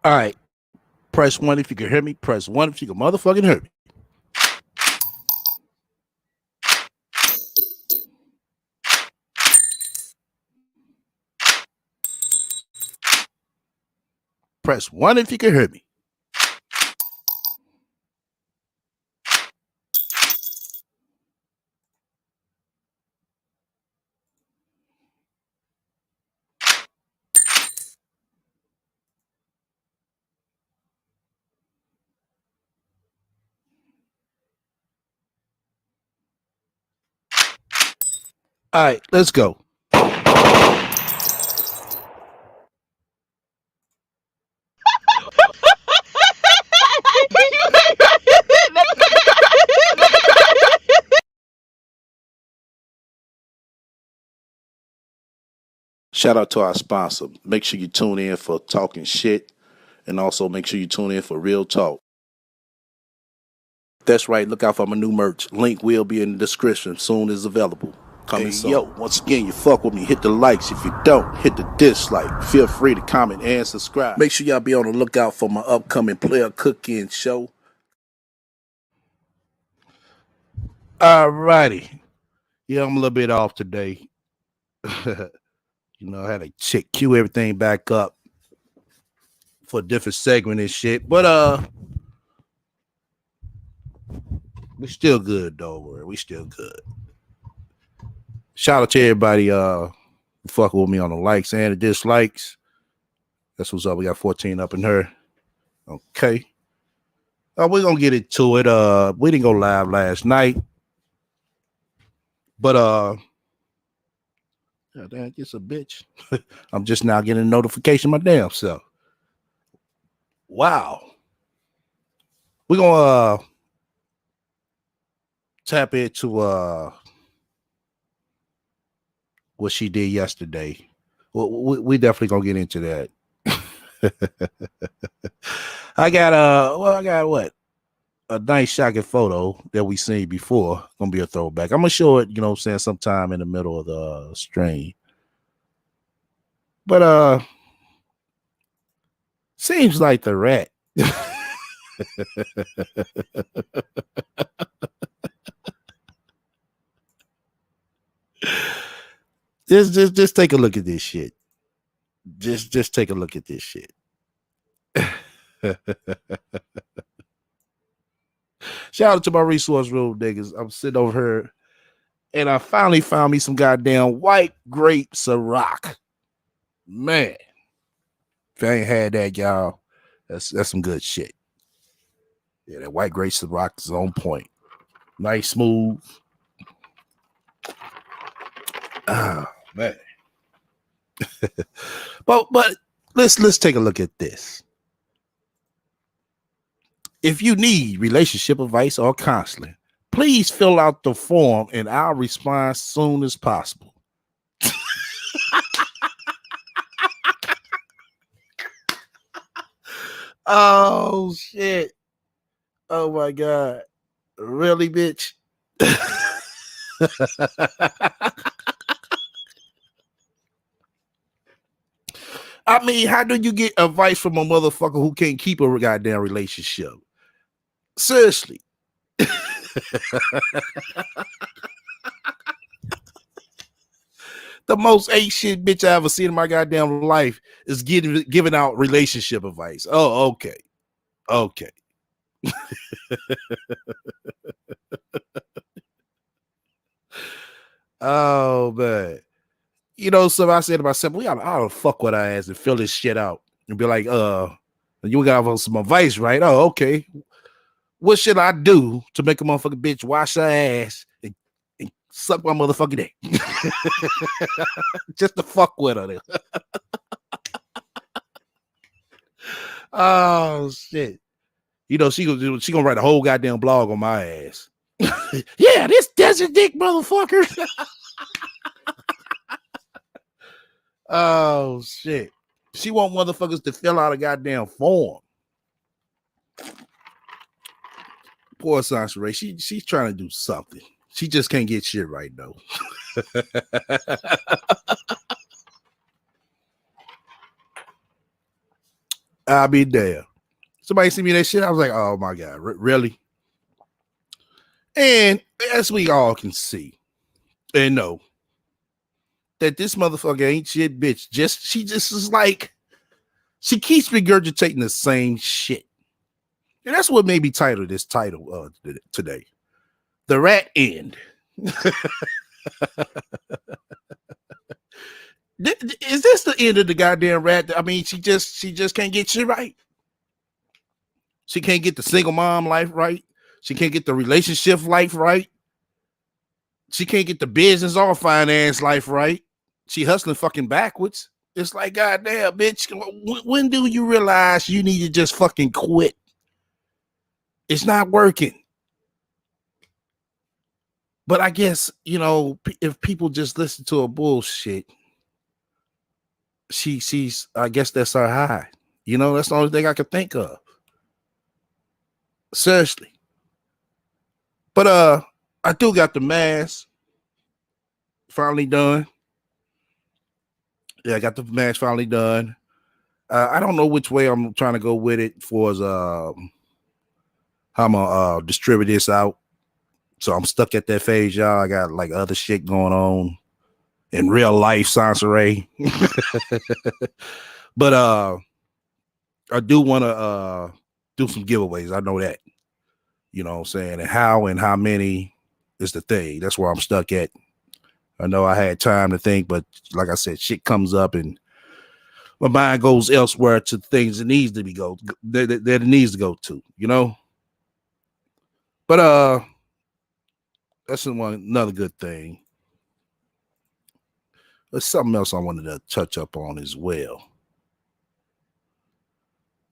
All right. Press one if you can hear me. Press one if you can motherfucking hear me. Press one if you can hear me. All right, let's go. Shout out to our sponsor. Make sure you tune in for talking shit, and also make sure you tune in for real talk. That's right. Look out for my new merch. Link will be in the description soon as available. Coming soon. Yo, once again, you fuck with me. Hit the likes. If you don't, hit the dislike. Feel free to comment and subscribe. Make sure y'all be on the lookout for my upcoming player cooking show. Alrighty. Yeah, I'm a little bit off today. I had to cue everything back up for a different segment and shit. But we still good though. We still good. Shout out to everybody who fucking with me on the likes and the dislikes. That's what's up. We got 14 up in her. Okay. We're gonna get into it. We didn't go live last night. But damn, it's a bitch. I'm just now getting a notification my damn self. Wow. We're gonna tap into what she did yesterday. Well, we definitely gonna get into that. I got what? A nice shocking photo that we seen before. Gonna be a throwback. I'm gonna show it, you know what I'm saying, sometime in the middle of the stream. But seems like the rat. Just take a look at this shit. Just take a look at this shit. Shout out to my resource room niggas. I'm sitting over here and I finally found me some goddamn white grape Ciroc. Man, if I ain't had that, y'all, that's some good shit. Yeah, that white grape Ciroc is on point. Nice, smooth. Oh, man. but let's take a look at this. If you need relationship advice or counseling, please fill out the form and I'll respond as soon as possible. Oh shit. Oh my god. Really, bitch? I mean, how do you get advice from a motherfucker who can't keep a goddamn relationship? Seriously. The most ain't shit bitch I ever seen in my goddamn life is giving out relationship advice. Oh, okay. Okay. Oh man. So I said to myself, we ought to fuck with our ass and fill this shit out and be like, you got some advice, right? Oh, okay. What should I do to make a motherfucking bitch wash her ass and suck my motherfucking dick? Just to fuck with her. Oh shit. She gonna write a whole goddamn blog on my ass. Yeah, this desert dick motherfucker. Oh shit. She want motherfuckers to fill out a goddamn form. Poor Sansaray. She's trying to do something. She just can't get shit right though. I'll be there. Somebody sent me that shit. I was like, oh my God, really? And as we all can see and know, that this motherfucker ain't shit, bitch. She just is like, she keeps regurgitating the same shit. And that's what made me title this title today. The rat end. Is this the end of the goddamn rat? I mean, she just can't get shit right. She can't get the single mom life right. She can't get the relationship life right. She can't get the business or finance life right. She hustling fucking backwards. It's like, goddamn, bitch, when do you realize you need to just fucking quit? It's not working. But I guess, you know, if people just listen to her bullshit, she's, I guess that's her high. You know, that's the only thing I can think of. Seriously. But I do got the mask finally done. Yeah, I got the mask finally done. I don't know which way I'm trying to go with it for how I'm gonna distribute this out. So I'm stuck at that phase, y'all. I got like other shit going on in real life, Sansaray. But I do want to do some giveaways. I know that. You know what I'm saying? And how many is the thing. That's where I'm stuck at. I know I had time to think, but like I said, shit comes up and my mind goes elsewhere to things that needs to be that it needs to go to, you know. But that's another good thing. There's something else I wanted to touch up on as well.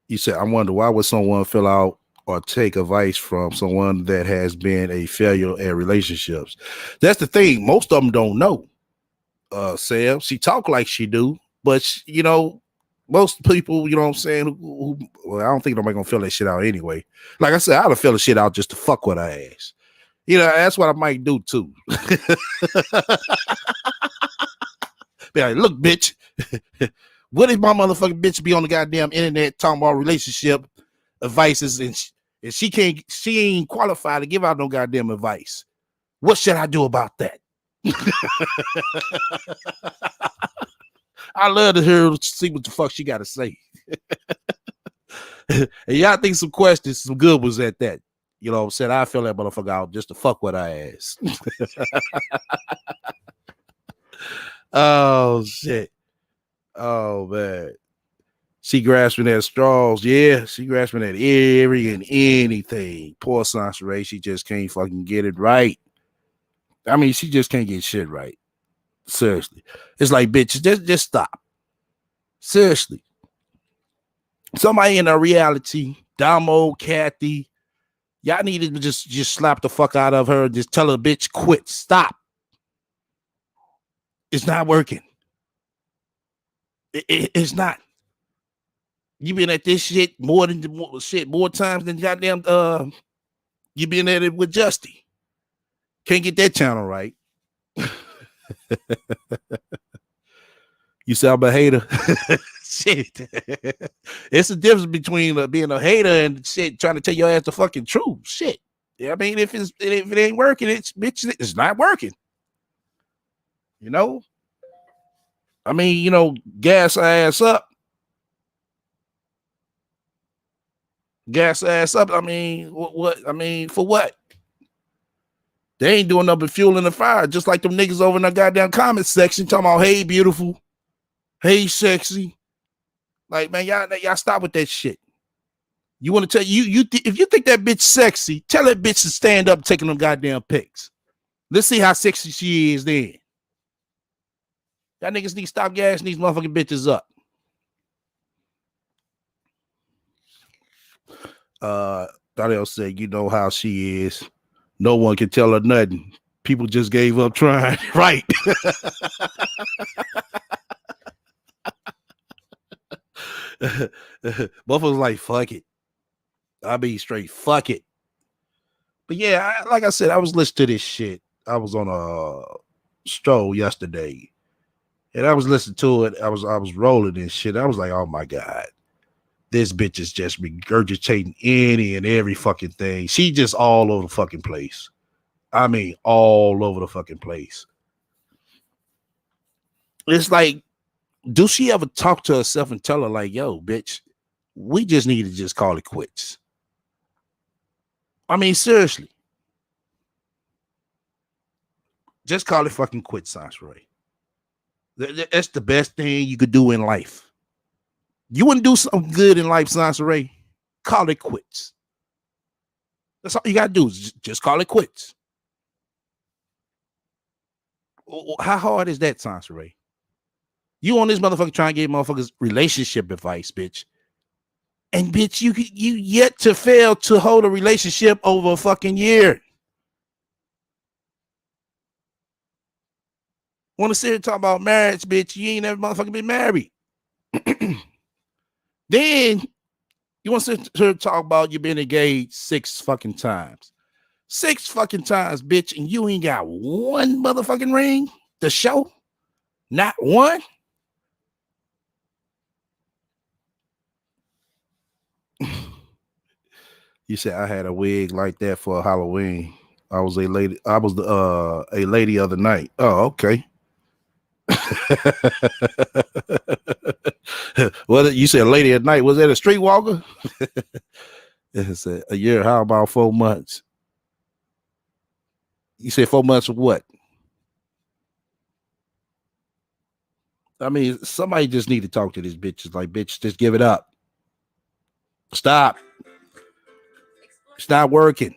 You said, I wonder why would someone fill out or take advice from someone that has been a failure at relationships? That's the thing. Most of them don't know. Sam, she talk like she do, but you know, most people, you know what I'm saying, well, I don't think nobody gonna fill that shit out anyway. Like I said, I'd have filled the shit out just to fuck with her ass. You know, that's what I might do too. Be like, look, bitch, what if my motherfucking bitch be on the goddamn internet talking about relationship advices and she ain't qualified to give out no goddamn advice? What should I do about that? I love to hear, see what the fuck she got to say. And y'all think some questions, some good ones at that. You know what I'm saying? I fill that motherfucker out just to fuck with her ass. Oh, shit. Oh, man. She grasping at straws. Yeah, she grasping at every and anything. Poor Sansaray, she just can't fucking get it right. I mean, she just can't get shit right. Seriously. It's like, bitch, just stop. Seriously. Somebody in a reality, Damo, Kathy, y'all need to just slap the fuck out of her. Just tell her, bitch, quit. Stop. It's not working. It's not. You been at this shit more times than goddamn you been at it with Justy. Can't get that channel right. You sound a hater. Shit. It's a difference between being a hater and shit trying to tell your ass the fucking truth. Shit. Yeah, I mean, if it ain't working, it's not working. You know? I mean, you know, gas ass up. Gas ass up. I mean, what? I mean, for what? They ain't doing nothing but fueling the fire, just like them niggas over in the goddamn comment section talking about, hey, beautiful, hey, sexy. Like, man, y'all stop with that shit. You want to tell if you think that bitch sexy, tell that bitch to stand up taking them goddamn pics. Let's see how sexy she is then. Y'all niggas need to stop gassing these motherfucking bitches up. Daniel said, you know how she is. No one can tell her nothing. People just gave up trying. Right. Motherfuckers like, fuck it. I be straight, fuck it. But yeah, like I said, I was listening to this shit. I was on a stroll yesterday. And I was listening to it. I was rolling this shit. I was like, oh my God. This bitch is just regurgitating any and every fucking thing. She just all over the fucking place. I mean, all over the fucking place. It's like, do she ever talk to herself and tell her like, yo, bitch, we just need to just call it quits? I mean, seriously. Just call it fucking quits, Sansaray. That's the best thing you could do in life. You wouldn't do something good in life, Sansaray? Call it quits. That's all you got to do is just call it quits. How hard is that, Sansaray? You on this motherfucker trying to give motherfuckers relationship advice, bitch. And bitch, you yet to fail to hold a relationship over a fucking year. Want to sit and talk about marriage, bitch? You ain't never motherfucking been married. Then you want to sit here and talk about you been engaged 6 fucking times. 6 fucking times, bitch, and you ain't got one motherfucking ring to show? Not one? You said I had a wig like that for Halloween. I was a lady. I was a lady other night. Oh, okay. Well, you said lady at night. Was that a streetwalker? It's a year. How about 4 months? You said 4 months of what? I mean, somebody just need to talk to this bitch. It's like, bitch, just give it up. Stop. It's not working.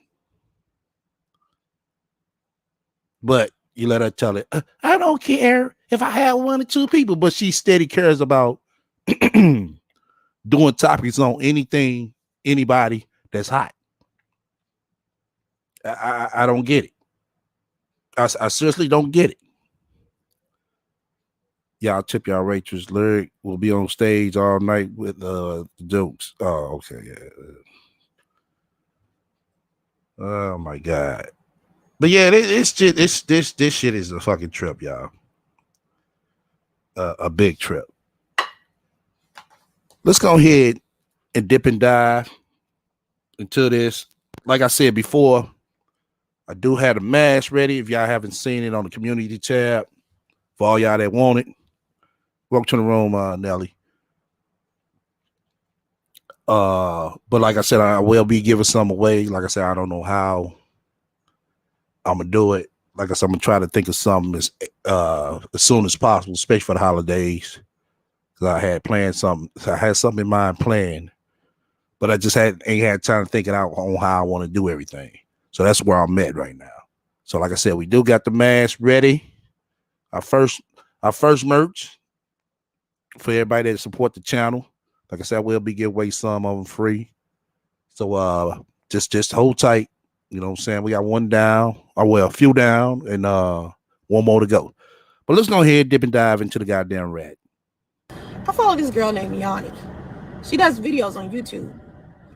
But you let her tell it. I don't care if I have 1 or 2 people, but she steady cares about doing topics on anything, anybody that's hot. I don't get it. I seriously don't get it. Y'all tip y'all waitress. Lyric will be on stage all night with the jokes. Oh, okay. Yeah. Oh my God. But yeah, this shit is a fucking trip, y'all. A big trip. Let's go ahead and dip and dive into this. Like I said before, I do have the mask ready. If y'all haven't seen it on the community tab, for all y'all that want it, welcome to the room, Nelly. But like I said, I will be giving some away. Like I said, I don't know how I'm gonna do it. Like I said, I'm gonna try to think of something as soon as possible, especially for the holidays. Cause I had planned something. I had something in mind planned, but I just ain't had time to think it out on how I want to do everything. So that's where I'm at right now. So like I said, we do got the mask ready. Our first merch for everybody that support the channel. Like I said, we'll be giving away some of them free. So just hold tight. You know what I'm saying? We got 1 down, or well, a few down, and 1 more to go. But let's go ahead, dip and dive into the goddamn rat. I follow this girl named Yanni. She does videos on YouTube.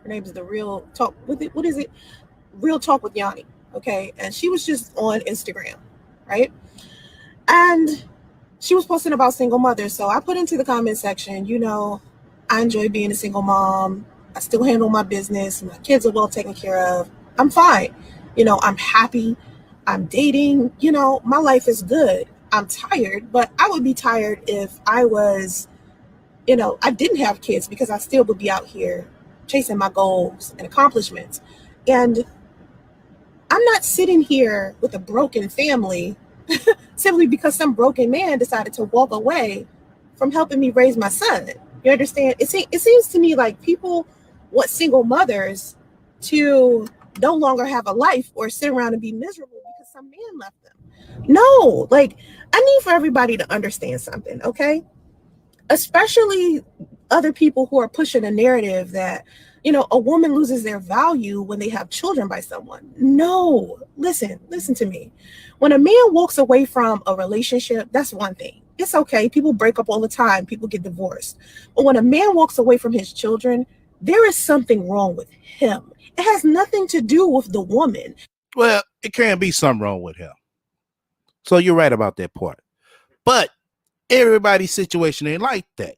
Her name is the Real Talk with it. What is it? Real Talk with Yanni. Okay. And she was just on Instagram, right? And she was posting about single mothers. So I put into the comment section, I enjoy being a single mom. I still handle my business. My kids are well taken care of. I'm fine. I'm happy. I'm dating. My life is good. I'm tired, but I would be tired if I was, I didn't have kids, because I still would be out here chasing my goals and accomplishments. And I'm not sitting here with a broken family simply because some broken man decided to walk away from helping me raise my son. You understand? It seems to me like people want single mothers to no longer have a life or sit around and be miserable because some man left them. No, like, I need for everybody to understand something, okay? Especially other people who are pushing a narrative that, a woman loses their value when they have children by someone. No, listen to me. When a man walks away from a relationship, that's one thing. It's okay. People break up all the time. People get divorced. But when a man walks away from his children, there is something wrong with him. It has nothing to do with the woman. Well, it can be something wrong with him. So you're right about that part. But everybody's situation ain't like that.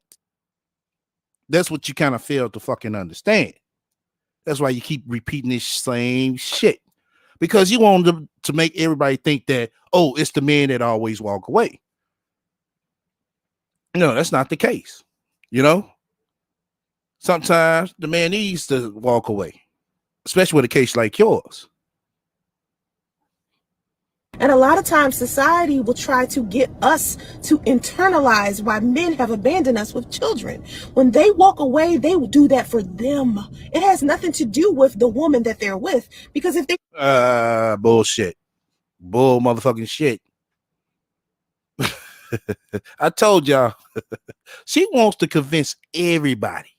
That's what you kind of fail to fucking understand. That's why you keep repeating this same shit. Because you want to make everybody think that, oh, it's the men that always walk away. No, that's not the case. You know, sometimes the man needs to walk away, especially with a case like yours. And a lot of times society will try to get us to internalize why men have abandoned us with children. When they walk away, they will do that for them. It has nothing to do with the woman that they're with. Because if they Bullshit. Bull motherfucking shit. I told y'all, she wants to convince everybody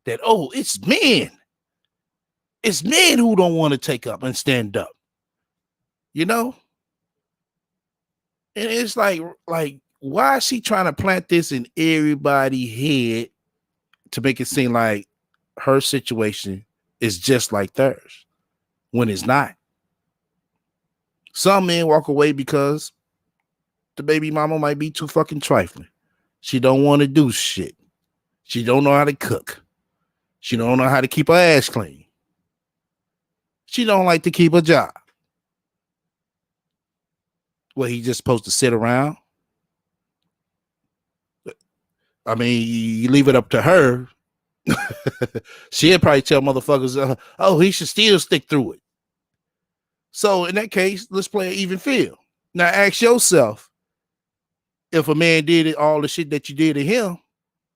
that, oh, it's men. It's men who don't want to take up and stand up. You know? And it's like, why is she trying to plant this in everybody's head to make it seem like her situation is just like theirs when it's not? Some men walk away because the baby mama might be too fucking trifling. She don't want to do shit. She don't know how to cook. She don't know how to keep her ass clean. She don't like to keep a job. Well, he just supposed to sit around? I mean, you leave it up to her. She'll probably tell motherfuckers, oh, he should still stick through it. So in that case, let's play an even field. Now ask yourself, if a man did all the shit that you did to him,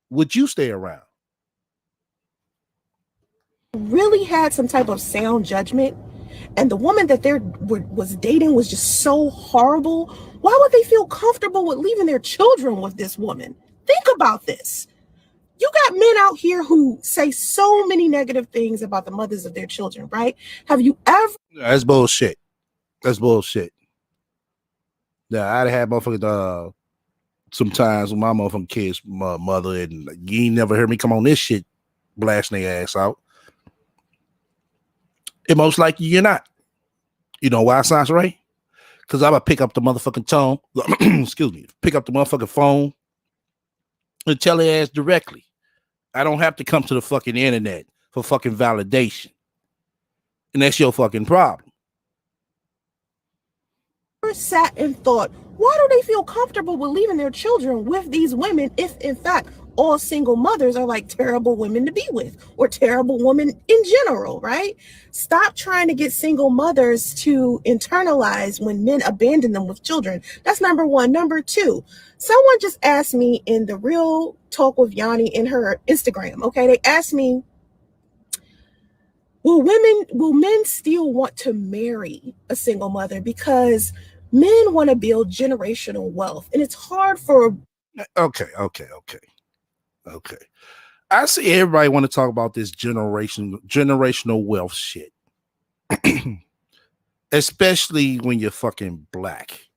would you stay around? really had some type of sound judgment, and the woman that they was dating was just so horrible, why would they feel comfortable with leaving their children with this woman? Think about this. You got men out here who say so many negative things about the mothers of their children, right? Have you ever? That's bullshit. That's bullshit. Yeah, I'd have motherfucking sometimes with my motherfucking kids, my mother, and you ain't never heard me come on this shit blasting their ass out. And most likely you're not. You know why, Sansaray? Because I'm gonna pick up the motherfucking tone, excuse me, pick up the motherfucking phone and tell their ass directly. I don't have to come to the fucking internet for fucking validation. And that's your fucking problem. Sat and thought, why do they feel comfortable with leaving their children with these women if in fact all single mothers are like terrible women to be with, or terrible women in general, right? Stop trying to get single mothers to internalize when men abandon them with children. That's number one. Number two, someone just asked me in the Real Talk with Yanni in her Instagram, okay? They asked me, will men still want to marry a single mother? Because men want to build generational wealth, and it's hard for. Okay. I see everybody want to talk about this generational wealth shit. Especially when you're fucking black.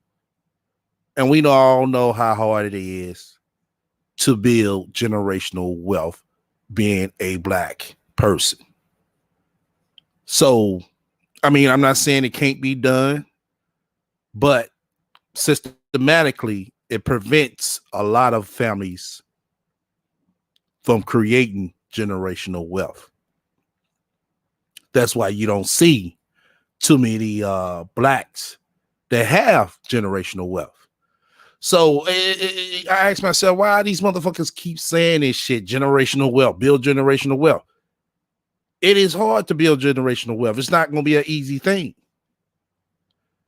And we all know how hard it is to build generational wealth being a black person. So, I mean, I'm not saying it can't be done, but systematically, it prevents a lot of families from creating generational wealth. That's why you don't see too many blacks that have generational wealth. So I ask myself, why these motherfuckers keep saying this shit, generational wealth, build generational wealth. It is hard to build generational wealth. It's not going to be an easy thing.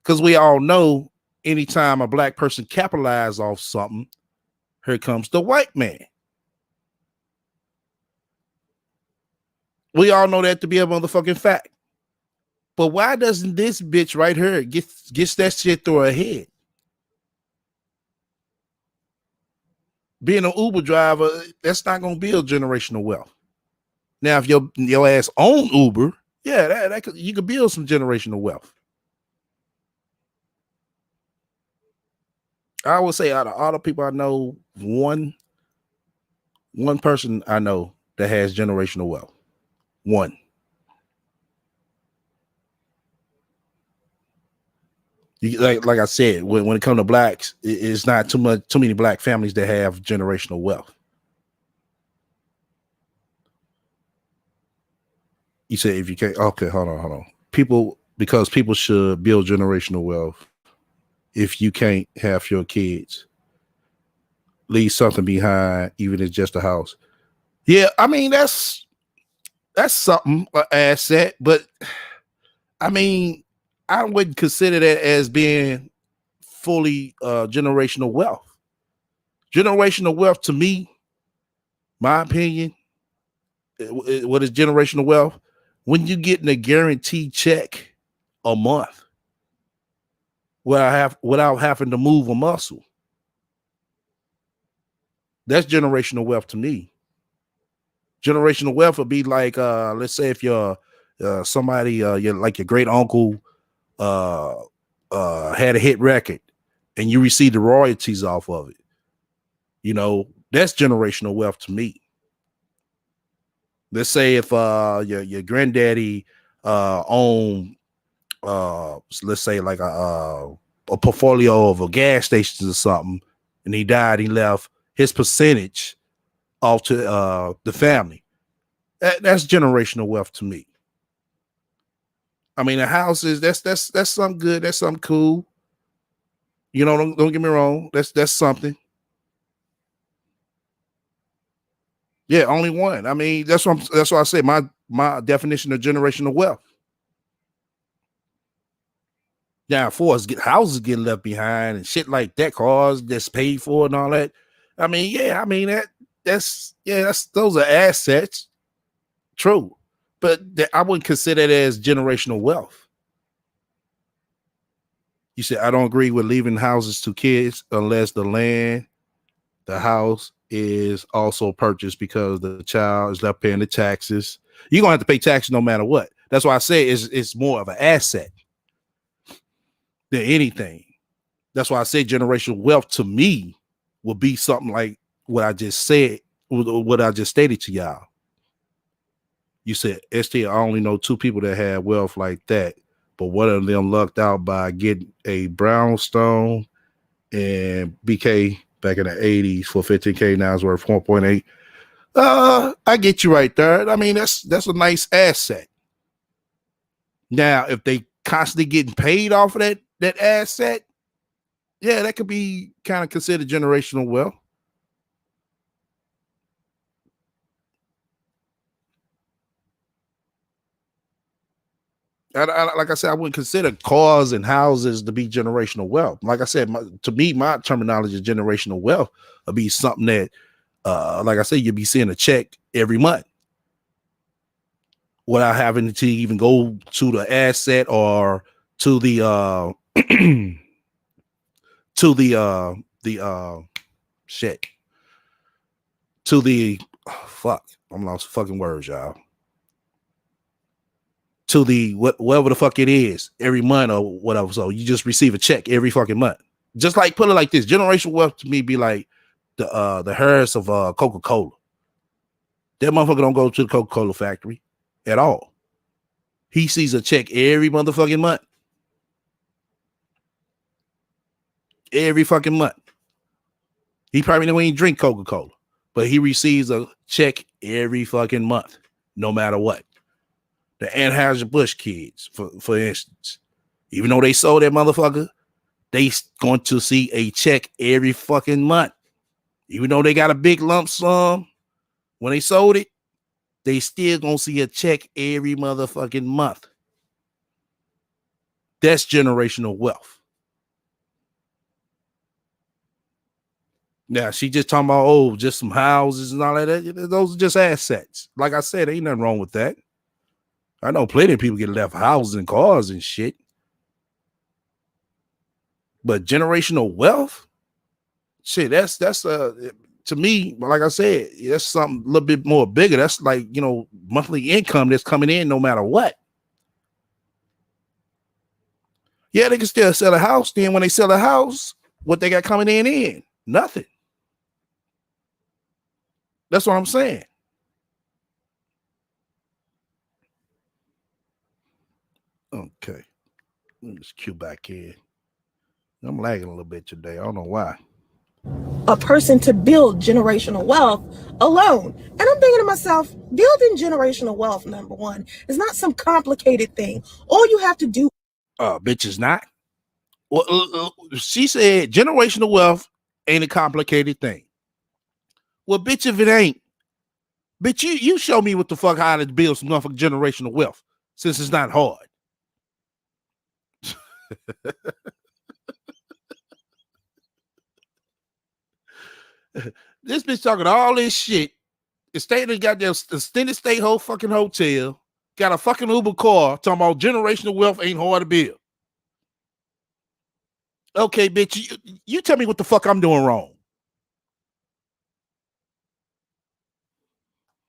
Because we all know anytime a black person capitalizes off something, here comes the white man. We all know that to be a motherfucking fact. But why doesn't this bitch right here gets that shit through her head? Being an Uber driver, that's not going to build generational wealth. Now, if your ass own Uber, yeah, you could build some generational wealth. I would say out of all the people I know, one person I know that has generational wealth. One. Like I said, when it comes to blacks, it's not too many black families that have generational wealth. You say if you can't, okay, hold on. Because people should build generational wealth. If you can't have your kids, leave something behind, even if it's just a house. Yeah, I mean that's something, an asset, but I mean, I wouldn't consider that as being fully generational wealth. Generational wealth to me, my opinion, what is generational wealth? When you getting a guaranteed check a month without having to move a muscle, that's generational wealth to me. Generational wealth would be like, let's say if you're somebody, you're like your great uncle uh, had a hit record and you receive the royalties off of it. You know, that's generational wealth to me. Let's say if your granddaddy owned let's say like a portfolio of a gas stations or something, and he died, he left his percentage off to the family. That's generational wealth to me. I mean, the houses, that's something good, that's something cool. You know, don't get me wrong, that's something. Yeah, only one. I mean, that's what I say. My definition of generational wealth. Now, for us, get houses getting left behind and shit like that, cars that's paid for and all that. I mean, yeah, I mean that's those are assets, true, but I wouldn't consider it as generational wealth. You said I don't agree with leaving houses to kids unless the house is also purchased because the child is left paying the taxes. You're gonna have to pay taxes no matter what. That's why I say it's more of an asset than anything. That's why I say generational wealth to me will be something like what I just said, what I just stated to y'all. You said, ST, I only know two people that had wealth like that, but one of them lucked out by getting a brownstone and BK back in the 80s for 15K. Now it's worth 1.8. I get you right there. I mean, that's a nice asset. Now, if they constantly getting paid off of that asset, yeah, that could be kind of considered generational wealth. Like I said, I wouldn't consider cars and houses to be generational wealth. Like I said, to me, my terminology of generational wealth would be something that, like I said, you'd be seeing a check every month without having to even go to the asset or to the the shit to the fuck. I'm lost fucking words, y'all. To the whatever the fuck it is every month or whatever. So you just receive a check every fucking month. Just like put it like this, generational wealth to me be like the Harris of Coca-Cola. That motherfucker don't go to the Coca-Cola factory at all. He sees a check every motherfucking month. Every fucking month. He probably don't even drink Coca-Cola, but he receives a check every fucking month, no matter what. The Anheuser-Busch kids, for instance, even though they sold that motherfucker, they going to see a check every fucking month. Even though they got a big lump sum when they sold it, they still gonna see a check every motherfucking month. That's generational wealth. Now she just talking about just some houses and all that. Those are just assets. Like I said, ain't nothing wrong with that. I know plenty of people get left houses and cars and shit. But generational wealth, shit, that's to me, like I said, that's something a little bit more bigger. That's like, monthly income that's coming in no matter what. Yeah, they can still sell a house. Then when they sell a house, what they got coming in? Nothing. That's what I'm saying. Okay. Let me just cue back in. I'm lagging a little bit today. I don't know why. a person to build generational wealth alone. And I'm thinking to myself, building generational wealth, number one, is not some complicated thing. All you have to do. Bitch is not. Well, she said generational wealth ain't a complicated thing. Well, bitch, if it ain't, bitch, you show me what the fuck how to build some motherfucking generational wealth, since it's not hard. This bitch talking all this shit. It stayed in goddamn extended stay whole fucking hotel. Got a fucking Uber car talking about generational wealth ain't hard to build. Okay, bitch, you tell me what the fuck I'm doing wrong.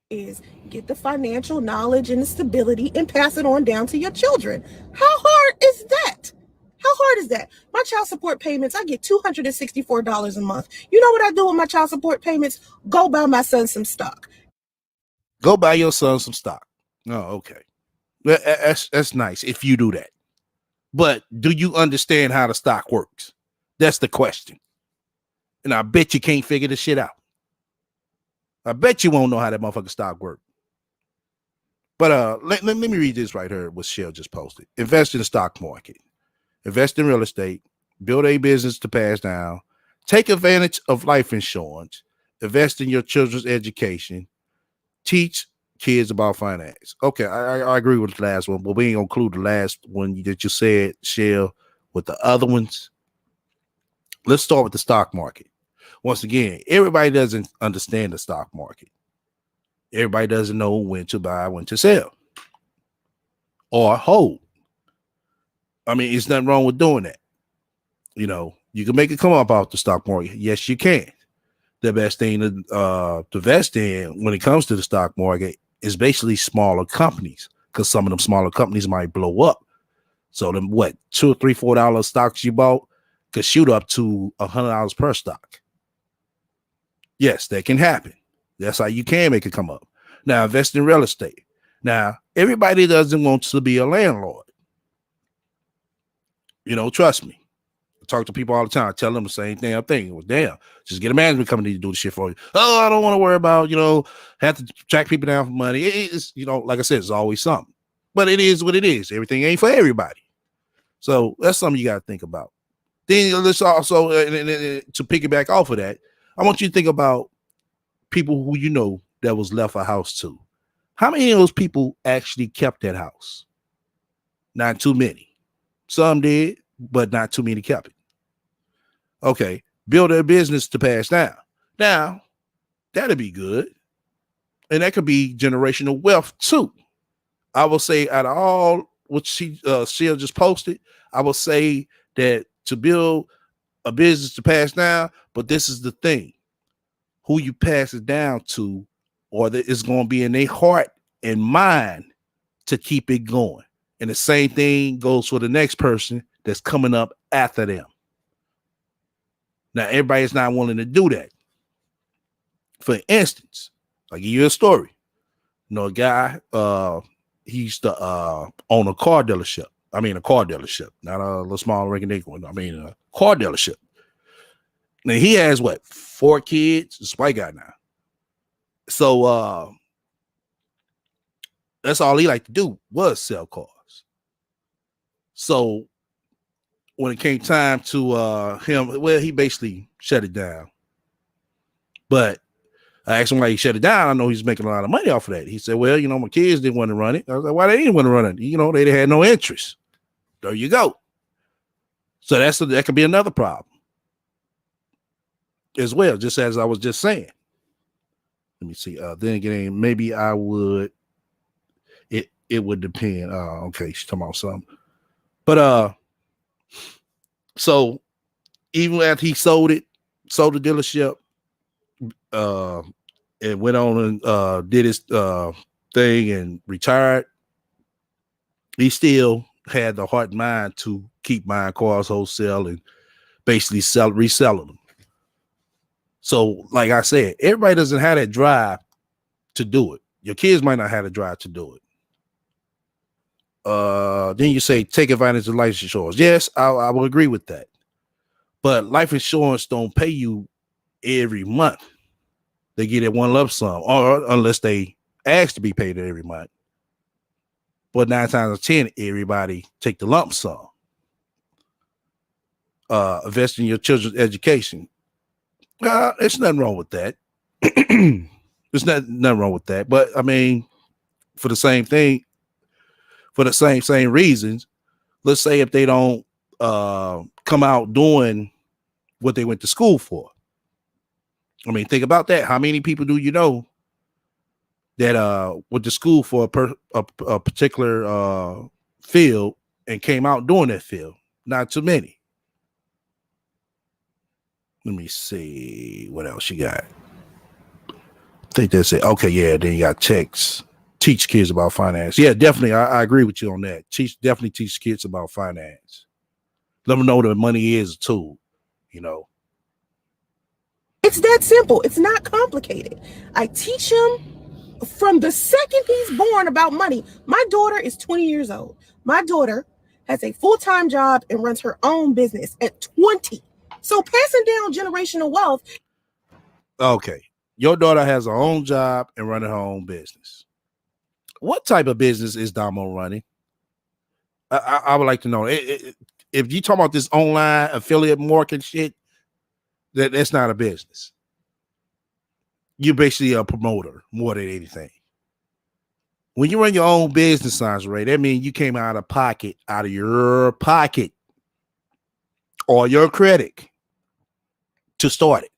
Is get the financial knowledge and the stability and pass it on down to your children. How hard is that? How hard is that? My child support payments, I get $264 a month. You know what I do with my child support payments? Go buy my son some stock. Go buy your son some stock. Oh, okay. That's nice if you do that. But do you understand how the stock works? That's the question. And I bet you can't figure this shit out. I bet you won't know how that motherfucking stock works. But let me read this right here, what Shell just posted. Invest in the stock market. Invest in real estate. Build a business to pass down. Take advantage of life insurance. Invest in your children's education. Teach kids about finance. Okay, I agree with the last one, but we ain't gonna include the last one that you said, Shell, with the other ones. Let's start with the stock market. Once again, everybody doesn't understand the stock market. Everybody doesn't know when to buy, when to sell, or hold. I mean, it's nothing wrong with doing that. You know, you can make it come up out the stock market. Yes, you can. The best thing to invest in when it comes to the stock market is basically smaller companies, because some of them smaller companies might blow up. So them what, $2 or $3, $4 stocks you bought could shoot up to $100 per stock. Yes, that can happen. That's how you can make it come up. Now, invest in real estate. Now, everybody doesn't want to be a landlord. You know, trust me. I talk to people all the time. I tell them the same thing I'm thinking. Well, damn, just get a management company to do the shit for you. Oh, I don't want to worry about, have to track people down for money. It's, like I said, it's always something. But it is what it is. Everything ain't for everybody. So that's something you got to think about. Then let's also, to piggyback off of that, I want you to think about people who you know that was left a house to. How many of those people actually kept that house? Not too many. Some did, but not too many kept it. Okay, build a business to pass down. Now, that'd be good. And that could be generational wealth too. I will say out of all what she just posted, I will say that to build a business to pass down, but this is the thing. Who you pass it down to, or that is going to be in their heart and mind to keep it going. And the same thing goes for the next person that's coming up after them. Now, everybody's not willing to do that. For instance, I'll give you a story. A guy, he used to own a car dealership. I mean, a car dealership, not a little small rinky-dink one. I mean, a car dealership. Now, he has, 4 kids? This white guy now. So, that's all he liked to do was sell cars. So, when it came time to him, he basically shut it down. But I asked him why he shut it down. I know he's making a lot of money off of that. He said, well, my kids didn't want to run it. I was like, why they didn't want to run it? They had no interest. There you go. So that could be another problem as well, just as I was just saying. Let me see. Then again, maybe I would. It would depend. Okay, she's talking about something. But so even after he sold the dealership, and went on and did his thing and retired, he still had the heart and mind to keep buying cars wholesale and basically reselling them. So, like I said, everybody doesn't have that drive to do it. Your kids might not have the drive to do it. Then you say take advantage of life insurance. Yes, I will agree with that. But life insurance don't pay you every month. They get it one lump sum, or unless they ask to be paid every month. But 9 times out of 10, everybody take the lump sum. Invest in your children's education. There's nothing wrong with that. There's nothing wrong with that. But I mean, for the same thing, for the same reasons, let's say if they don't come out doing what they went to school for. I mean, think about that. How many people do you know that went to school for a particular field and came out doing that field? Not too many. Let me see what else you got. I think that's it. Okay, yeah. Then you got texts. Teach kids about finance. Yeah, definitely. I agree with you on that. Definitely teach kids about finance. Let them know that money is a tool. You know. It's that simple. It's not complicated. I teach him from the second he's born about money. My daughter is 20 years old. My daughter has a full-time job and runs her own business at 20. So passing down generational wealth. Okay. Your daughter has her own job and running her own business. What type of business is Damo running? I would like to know. If you talk about this online affiliate marketing shit, that's not a business. You're basically a promoter more than anything. When you run your own business, Sanjay, that means you came out of your pocket, or your credit to start it.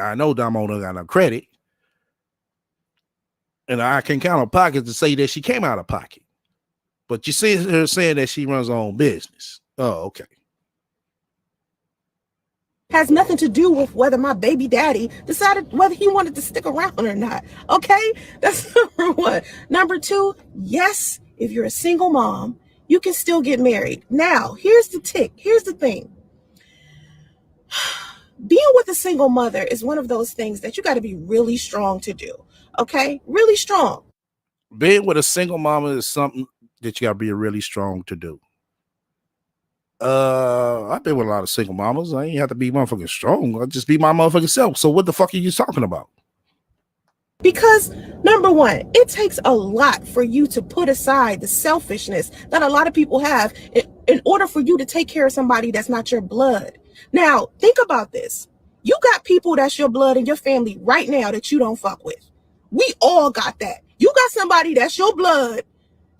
I know Damo don't got no credit, and I can count on pockets to say that she came out of pocket. But you see her saying that she runs her own business. Oh, okay. Has nothing to do with whether my baby daddy decided whether he wanted to stick around or not. Okay? That's number one. Number two, yes, if you're a single mom, you can still get married. Now, here's the thing. Being with a single mother is one of those things that you got to be really strong to do. Okay? Really strong. Being with a single mama is something that you got to be really strong to do. I've been with a lot of single mamas. I ain't have to be motherfucking strong. I just be my motherfucking self. So what the fuck are you talking about? Because number one, it takes a lot for you to put aside the selfishness that a lot of people have in order for you to take care of somebody that's not your blood. Now, think about this. You got people that's your blood in your family right now that you don't fuck with. We all got that. You got somebody that's your blood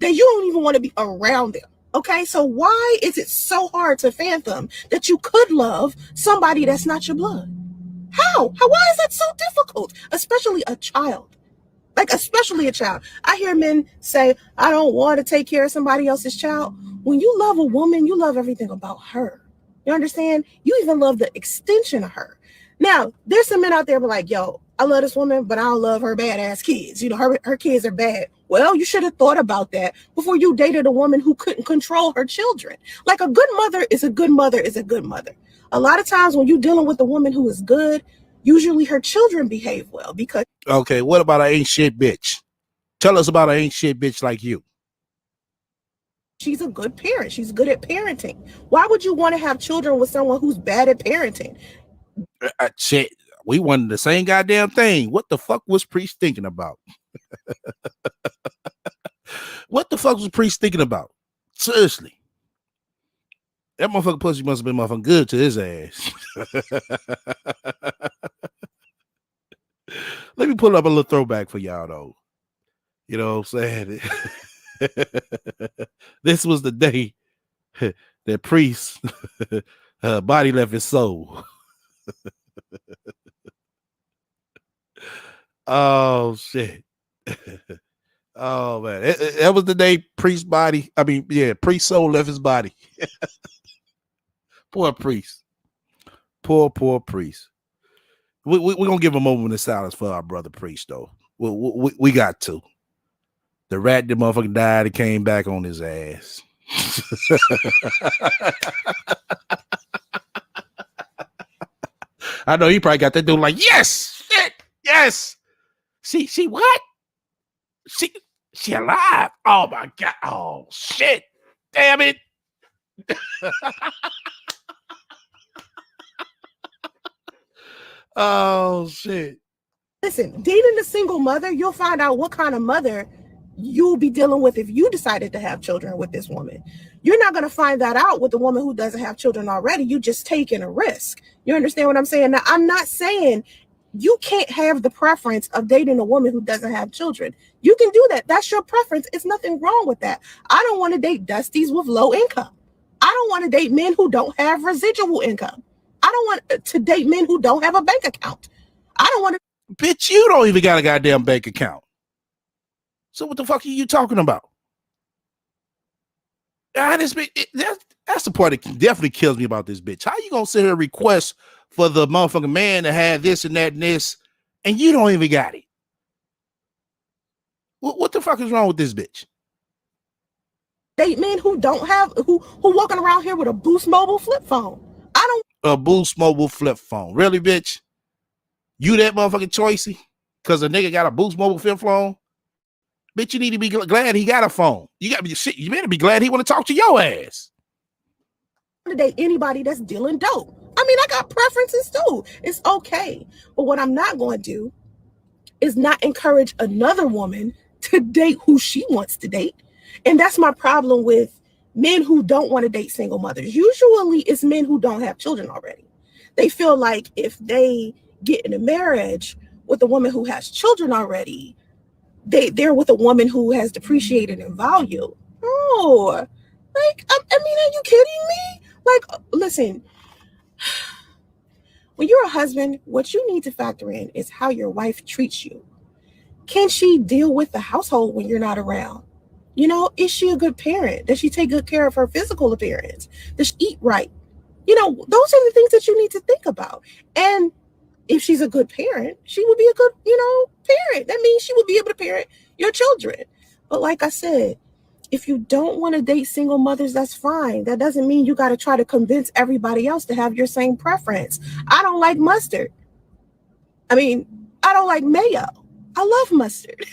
that you don't even want to be around them. Okay, so why is it so hard to fathom that you could love somebody that's not your blood? How? Why is that so difficult? Especially a child. Especially a child. I hear men say, I don't want to take care of somebody else's child. When you love a woman, you love everything about her. You understand? You even love the extension of her. Now, there's some men out there who are like, yo, I love this woman, but I don't love her badass kids. You know, her kids are bad. Well, you should have thought about that before you dated a woman who couldn't control her children. Like, a good mother is a good mother is a good mother. A lot of times when you're dealing with a woman who is good, usually her children behave well because. Okay, what about an ain't shit bitch? Tell us about an ain't shit bitch like you. She's a good parent. She's good at parenting. Why would you want to have children with someone who's bad at parenting? Shit, we wanted the same goddamn thing. What the fuck was Priest thinking about? What the fuck was Priest thinking about? Seriously. That motherfucker pussy must have been motherfucking good to his ass. Let me pull up a little throwback for y'all, though. You know what I'm saying? This was the day that Priest body left his soul. Oh, shit. Oh, man. That was the day Priest soul left his body. Poor Priest. Poor Priest. We're going to give a moment of silence for our brother Priest, though. We got to. The rat that motherfucking died and came back on his ass. I know he probably got that dude like, yes, shit, yes. She what? She alive. Oh, my God. Oh, shit. Damn it. Oh shit. Listen, dating a single mother, you'll find out what kind of mother you'll be dealing with if you decided to have children with this woman. You're not going to find that out with the woman who doesn't have children already. You just taking a risk. You understand what I'm saying? Now, I'm not saying you can't have the preference of dating a woman who doesn't have children. You can do that. That's your preference. It's nothing wrong with that. I don't want to date dusties with low income. I don't want to date men who don't have residual income. I don't want to date men who don't have a bank account. I don't want to. Bitch, you don't even got a goddamn bank account. So what the fuck are you talking about? That's the part that definitely kills me about this bitch. How you gonna sit here and request for the motherfucking man to have this and that and this, and you don't even got it? What the fuck is wrong with this bitch? Date men who don't have who walking around here with a Boost Mobile flip phone. I don't a Boost Mobile flip phone. Really, bitch? You that motherfucking choicey? Because a nigga got a Boost Mobile flip phone? Bitch, you need to be glad he got a phone. You got to be shit. You better be glad he want to talk to your ass. to date anybody that's dealing dope. I mean, I got preferences too. It's okay. But what I'm not going to do is not encourage another woman to date who she wants to date. And that's my problem with men who don't want to date single mothers. Usually it's men who don't have children already. They feel like if they get in a marriage with a woman who has children already, they're with a woman who has depreciated in value. No, like, I mean, are you kidding me? Like, listen, when you're a husband, what you need to factor in is how your wife treats you. Can she deal with the household when you're not around? You know, is she a good parent? Does she take good care of her physical appearance? Does she eat right? You know, those are the things that you need to think about. And if she's a good parent, she would be a good, parent. That means she would be able to parent your children. But like I said, if you don't want to date single mothers, that's fine. That doesn't mean you got to try to convince everybody else to have your same preference. I don't like mustard. I mean, I don't like mayo. I love mustard.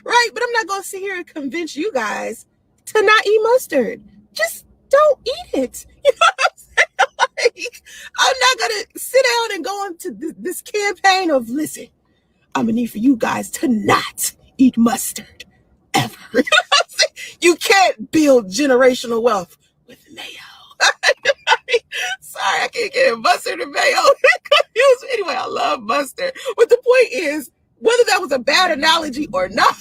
Right? But I'm not going to sit here and convince you guys to not eat mustard. Just don't eat it. You know what I'm saying? Like, I'm not going to sit down and go into this campaign of, listen, I'm going to need for you guys to not eat mustard ever. You know what I'm saying? You can't build generational wealth with mayo. Sorry, I can't get mustard and mayo. Anyway, I love mustard. But the point is, whether that was a bad analogy or not,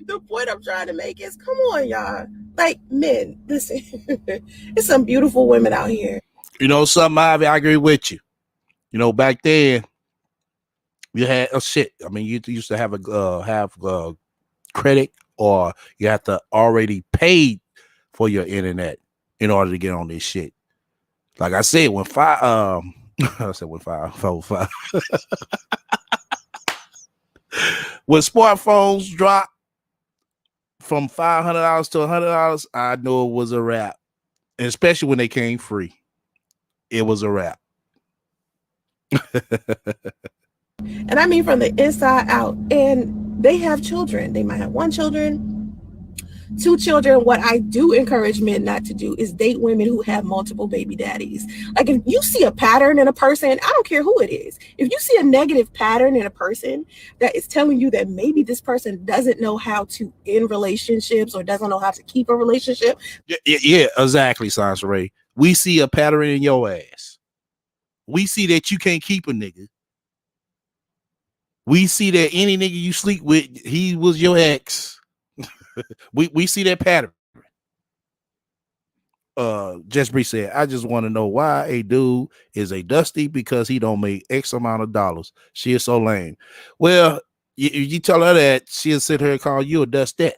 the point I'm trying to make is, come on, y'all. Like, men, listen, there's some beautiful women out here. You know something, Ivy? I agree with you. You know, back then, you had shit. I mean, you used to have a credit, or you have to already pay for your internet in order to get on this shit. Like I said, when five. When smartphones dropped from $500 to $100, I know it was a wrap. And especially when they came free, it was a wrap. And I mean from the inside out. And they have children. They might have one children, two children. What I do encourage men not to do is date women who have multiple baby daddies. Like, if you see a pattern in a person, I don't care who it is. If you see a negative pattern in a person that is telling you that maybe this person doesn't know how to end relationships or doesn't know how to keep a relationship. Yeah, exactly, Sansa Ray. We see a pattern in your ass. We see that you can't keep a nigga. We see that any nigga you sleep with, he was your ex. we see that pattern. Jess Bree said, I just want to know why a dude is a dusty because he don't make X amount of dollars. She is so lame. Well, you tell her that, she'll sit here and call you a dustette.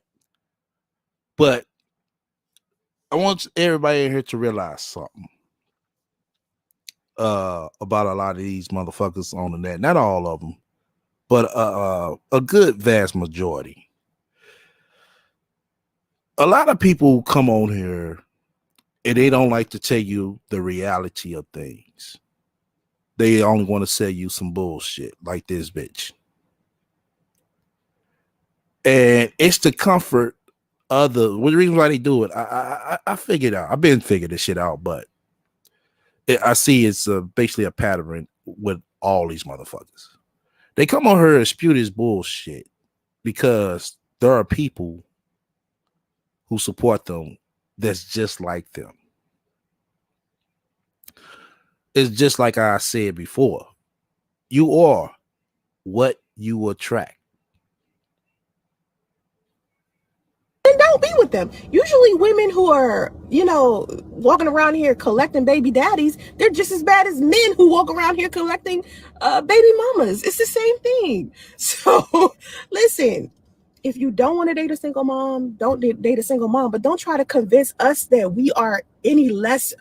But I want everybody in here to realize something about a lot of these motherfuckers on the net. Not all of them, but a good vast majority. A lot of people come on here and they don't like to tell you the reality of things. They only want to sell you some bullshit like this bitch. And it's to comfort other. Well, the reason why they do it, I figured out. I've been figuring this shit out, but I see it's basically a pattern with all these motherfuckers. They come on her and spew this bullshit because there are people who support them that's just like them. It's just like I said before. You are what you attract. And don't be with them. Usually women who are, walking around here collecting baby daddies, they're just as bad as men who walk around here collecting baby mamas. It's the same thing. So listen, if you don't want to date a single mom, don't date a single mom, but don't try to convince us that we are any less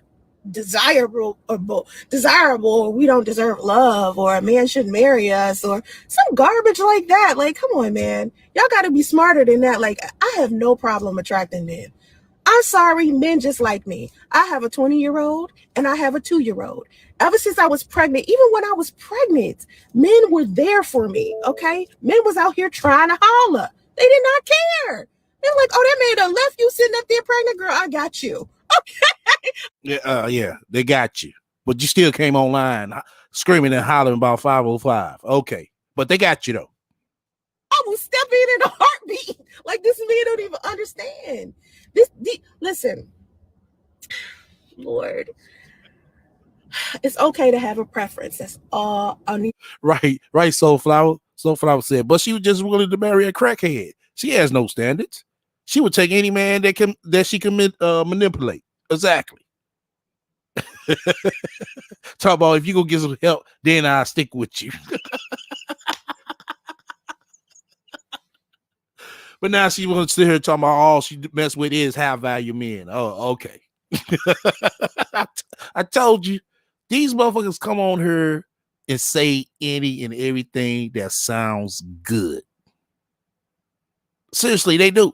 desirable, or we don't deserve love, or a man shouldn't marry us, or some garbage like that. Like, come on, man. Y'all got to be smarter than that. Like, I have no problem attracting men. I'm sorry, men just like me. I have a 20-year-old and I have a 2-year-old. Ever since I was pregnant, even when I was pregnant, men were there for me, okay? Men was out here trying to holler. They did not care. They were like, oh, that man done left you sitting up there pregnant, girl. I got you. Okay. Yeah, they got you. But you still came online screaming and hollering about 505. Okay. But they got you, though. I will step in a heartbeat. Like, this man don't even understand. Listen, Lord, it's okay to have a preference. That's all I need. Right. Soulflower said, but she was just willing to marry a crackhead. She has no standards. She would take any man that she can manipulate. Exactly. Talk about if you go get some help, then I'll stick with you. But now she wants to sit here talking about all she mess with is high value men. Oh, okay. I told you, these motherfuckers come on her and say any and everything that sounds good. Seriously, they do.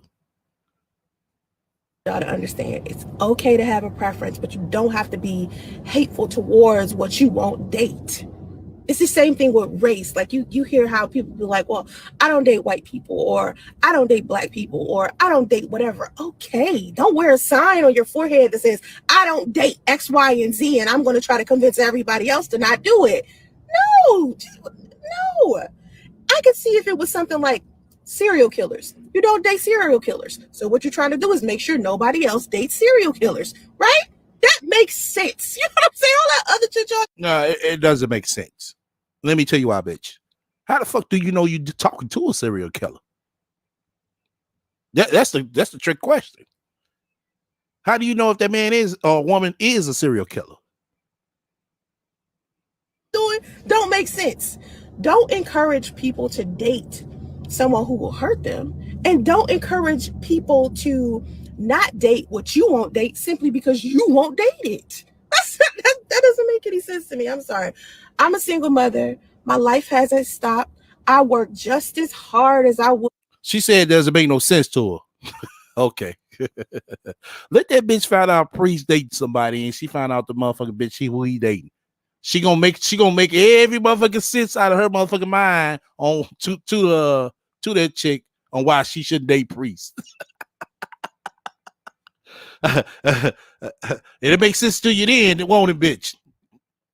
Y'all to understand, it's okay to have a preference, but you don't have to be hateful towards what you won't date. It's the same thing with race. Like, you hear how people be like, well, I don't date white people, or I don't date black people, or I don't date whatever. Okay, don't wear a sign on your forehead that says, I don't date X, Y, and Z, and I'm going to try to convince everybody else to not do it. No. I could see if it was something like serial killers. You don't date serial killers. So what you're trying to do is make sure nobody else dates serial killers, right? That makes sense. You know what I'm saying? All that other shit, y'all. No, it doesn't make sense. Let me tell you why, bitch. How the fuck do you know you're talking to a serial killer? That's the trick question. How do you know if that man is or woman is a serial killer? Don't make sense. Don't encourage people to date someone who will hurt them, and don't encourage people to not date what you won't date simply because you won't date it. That doesn't make any sense to me. I'm sorry. I'm a single mother. My life hasn't stopped. I work just as hard as I would. She said it doesn't make no sense to her. Okay. Let that bitch find out Priest dating somebody, and she found out the motherfucking bitch who he dating. She gonna make every motherfucking sense out of her motherfucking mind on to that chick on why she shouldn't date Priest. It makes sense to you then, it won't it, bitch?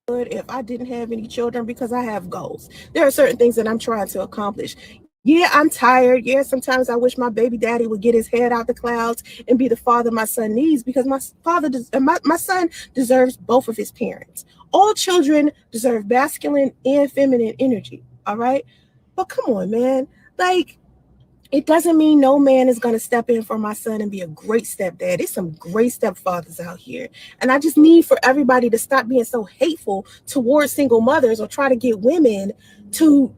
If I didn't have any children, because I have goals. There are certain things that I'm trying to accomplish. Yeah, I'm tired. Yeah, sometimes I wish my baby daddy would get his head out the clouds and be the father my son needs, because my son deserves both of his parents. All children deserve masculine and feminine energy. All right. But come on, man. Like, it doesn't mean no man is going to step in for my son and be a great stepdad. There's some great stepfathers out here. And I just need for everybody to stop being so hateful towards single mothers, or try to get women to,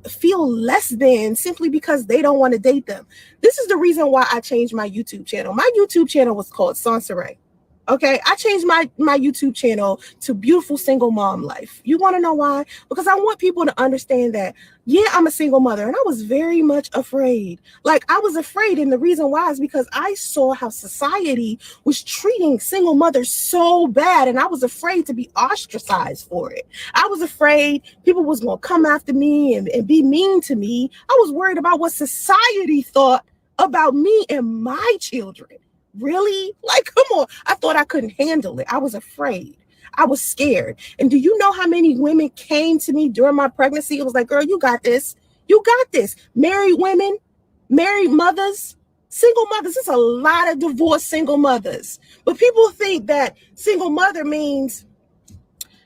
feel less than simply because they don't want to date them. This is the reason why I changed my YouTube channel. My YouTube channel was called Sansaray. Okay, I changed my YouTube channel to Beautiful Single Mom Life. You want to know why? Because I want people to understand that, yeah, I'm a single mother, and I was very much afraid. Like, I was afraid, and the reason why is because I saw how society was treating single mothers so bad, and I was afraid to be ostracized for it. I was afraid people was going to come after me and be mean to me. I was worried about what society thought about me and my children. Really? Like, come on. I thought I couldn't handle it. I was afraid. I was scared. And do you know how many women came to me during my pregnancy? It was like, girl, you got this. You got this. Married women, married mothers, single mothers. There's a lot of divorced single mothers. But people think that single mother means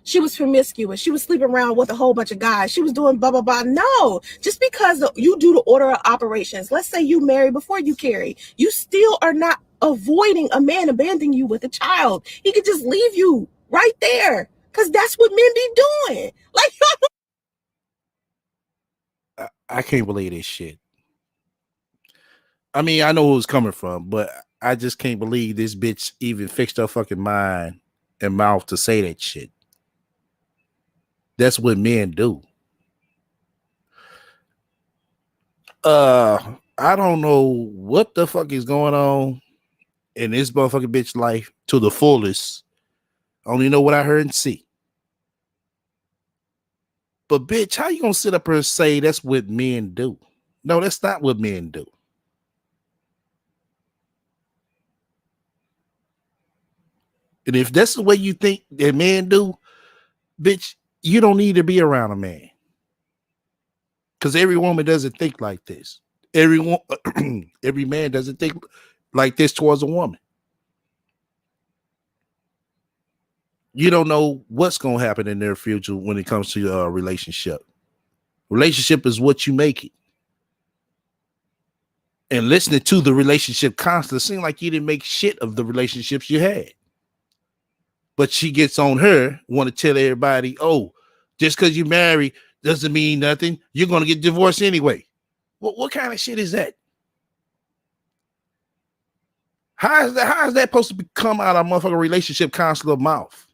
she was promiscuous. She was sleeping around with a whole bunch of guys. She was doing blah, blah, blah. No, just because you do the order of operations, let's say you marry before you carry, you still are not avoiding a man abandoning you with a child. He could just leave you right there because that's what men be doing. Like, I can't believe this shit. I mean, I know who it's coming from, but I just can't believe this bitch even fixed her fucking mind and mouth to say that shit. That's what men do. I don't know what the fuck is going on in this motherfucking bitch life to the fullest. I only know what I heard and see. But bitch, how you gonna sit up here and say that's what men do? No, that's not what men do. And if that's the way you think that men do, bitch, you don't need to be around a man. Because every woman doesn't think like this. Every man doesn't think like this towards a woman. You don't know what's going to happen in their future when it comes to a relationship. Relationship is what you make it. And listening to the relationship constantly seems like you didn't make shit of the relationships you had. But she gets on her, want to tell everybody, oh, just because you married doesn't mean nothing. You're going to get divorced anyway. What kind of shit is that? How is that supposed to come out of a motherfucking relationship counselor mouth?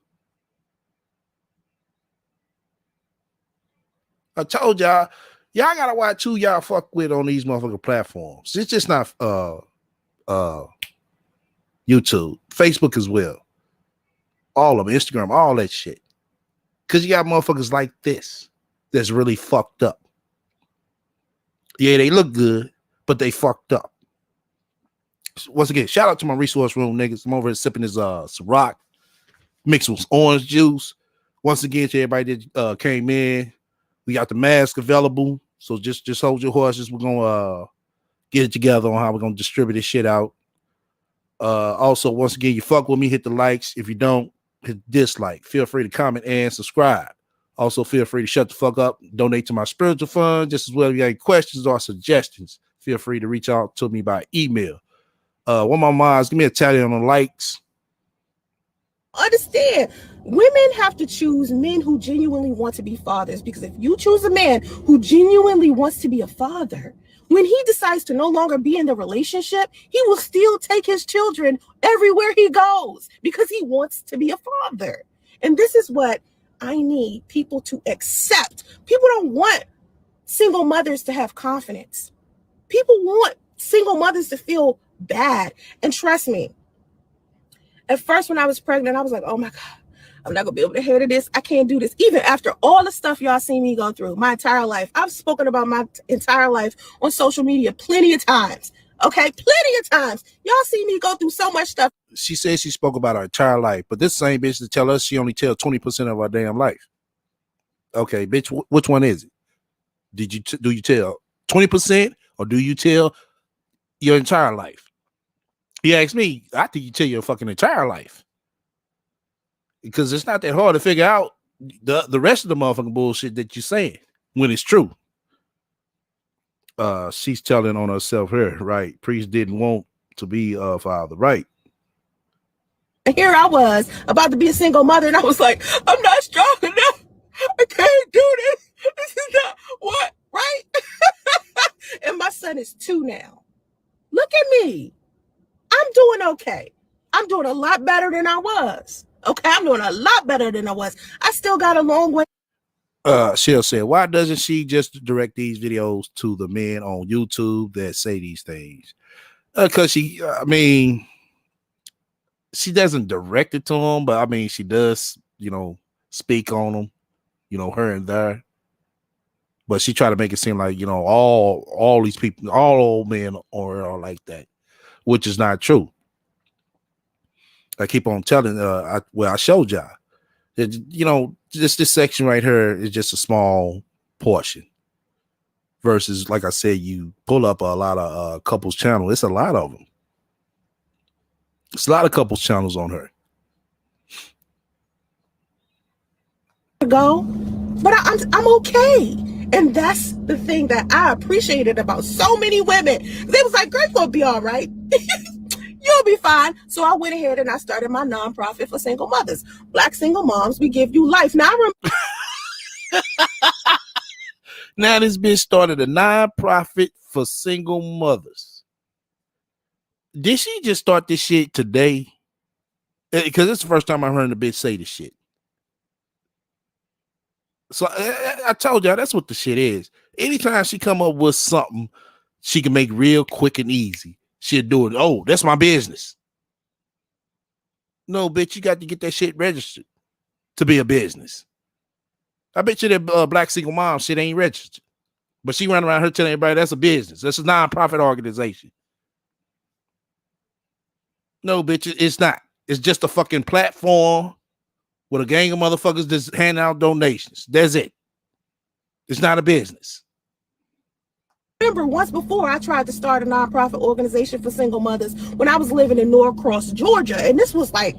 I told y'all gotta watch who y'all fuck with on these motherfucking platforms. It's just not YouTube, Facebook as well. All of them, Instagram, all that shit. Because you got motherfuckers like this that's really fucked up. Yeah, they look good, but they fucked up. Once again, shout out to my resource room niggas. I'm over here sipping this Ciroc mixed with orange juice. Once again, to everybody that came in, we got the mask available. So just hold your horses. We're gonna get it together on how we're gonna distribute this shit out. Also, once again, you fuck with me, hit the likes. If you don't, hit dislike. Feel free to comment and subscribe. Also, feel free to shut the fuck up. Donate to my spiritual fund. Just as well, if you have any questions or suggestions, feel free to reach out to me by email. One of my moms, give me a tally on the likes. understand, women have to choose men who genuinely want to be fathers, because if you choose a man who genuinely wants to be a father, when he decides to no longer be in the relationship, he will still take his children everywhere he goes because he wants to be a father. And this is what I need people to accept. People don't want single mothers to have confidence. People want single mothers to feel bad. And trust me, at first when I was pregnant, I was like, oh my God, I'm not gonna be able to handle this. I can't do this. Even after all the stuff y'all seen me go through my entire life. I've spoken about my entire life on social media plenty of times. Okay, plenty of times. Y'all see me go through so much stuff. She says she spoke about her entire life, but this same bitch to tell us she only tell 20% of our damn life. Okay, bitch, which one is it? Do you tell 20% or do you tell your entire life? You ask me, I think you tell your fucking entire life. Because it's not that hard to figure out the rest of the motherfucking bullshit that you're saying when it's true. She's telling on herself here, right? Priest didn't want to be a father, right? And here I was about to be a single mother, and I was like, I'm not strong enough. I can't do this. This is not what, right? And my son is 2 now. Look at me. I'm doing okay. I'm doing a lot better than I was. Okay, I'm doing a lot better than I was. I still got a long way. She'll say, why doesn't she just direct these videos to the men on YouTube that say these things? Because she doesn't direct it to them, but I mean, she does, speak on them, her and there. But she tried to make it seem like, all these people, all old men are like that, which is not true. I keep on telling, I showed y'all. You know, just this section right here is just a small portion. Versus, like I said, you pull up a lot of couples channel. It's a lot of them. It's a lot of couples channels on her. Go, but I'm okay. And that's the thing that I appreciated about so many women. They was like, girl, you're gonna be all right. You'll be fine. So I went ahead and I started my nonprofit for single mothers. Black single moms, we give you life. Now Now this bitch started a nonprofit for single mothers. Did she just start this shit today? Because it's the first time I heard the bitch say this shit. So I told y'all that's what the shit is. Anytime she come up with something she can make real quick and easy, she'll do it. Oh, that's my business. No, bitch, you got to get that shit registered to be a business. I bet you that black single mom shit ain't registered. But she run around her telling everybody that's a business. That's a nonprofit organization. No, bitch, it's not. It's just a fucking platform with a gang of motherfuckers just handing out donations. That's it. It's not a business. Remember, once before, I tried to start a nonprofit organization for single mothers when I was living in Norcross, Georgia. And this was like,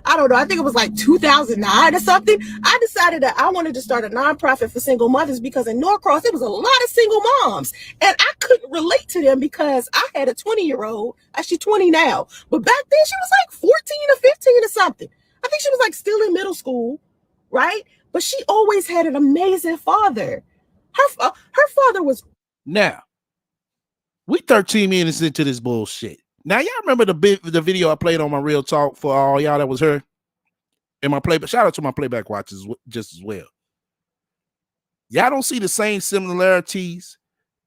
I don't know, I think it was like 2009 or something. I decided that I wanted to start a nonprofit for single mothers because in Norcross, there was a lot of single moms. And I couldn't relate to them because I had a 20-year-old. She's 20 now. But back then, she was like 14 or 15 or something. I think she was like still in middle school, right? But she always had an amazing father. Her father was... Now, we 13 minutes into this bullshit. Now, y'all remember the video I played on my Real Talk for all y'all that was her? In my playback, shout out to my playback watchers just as well. Y'all don't see the same similarities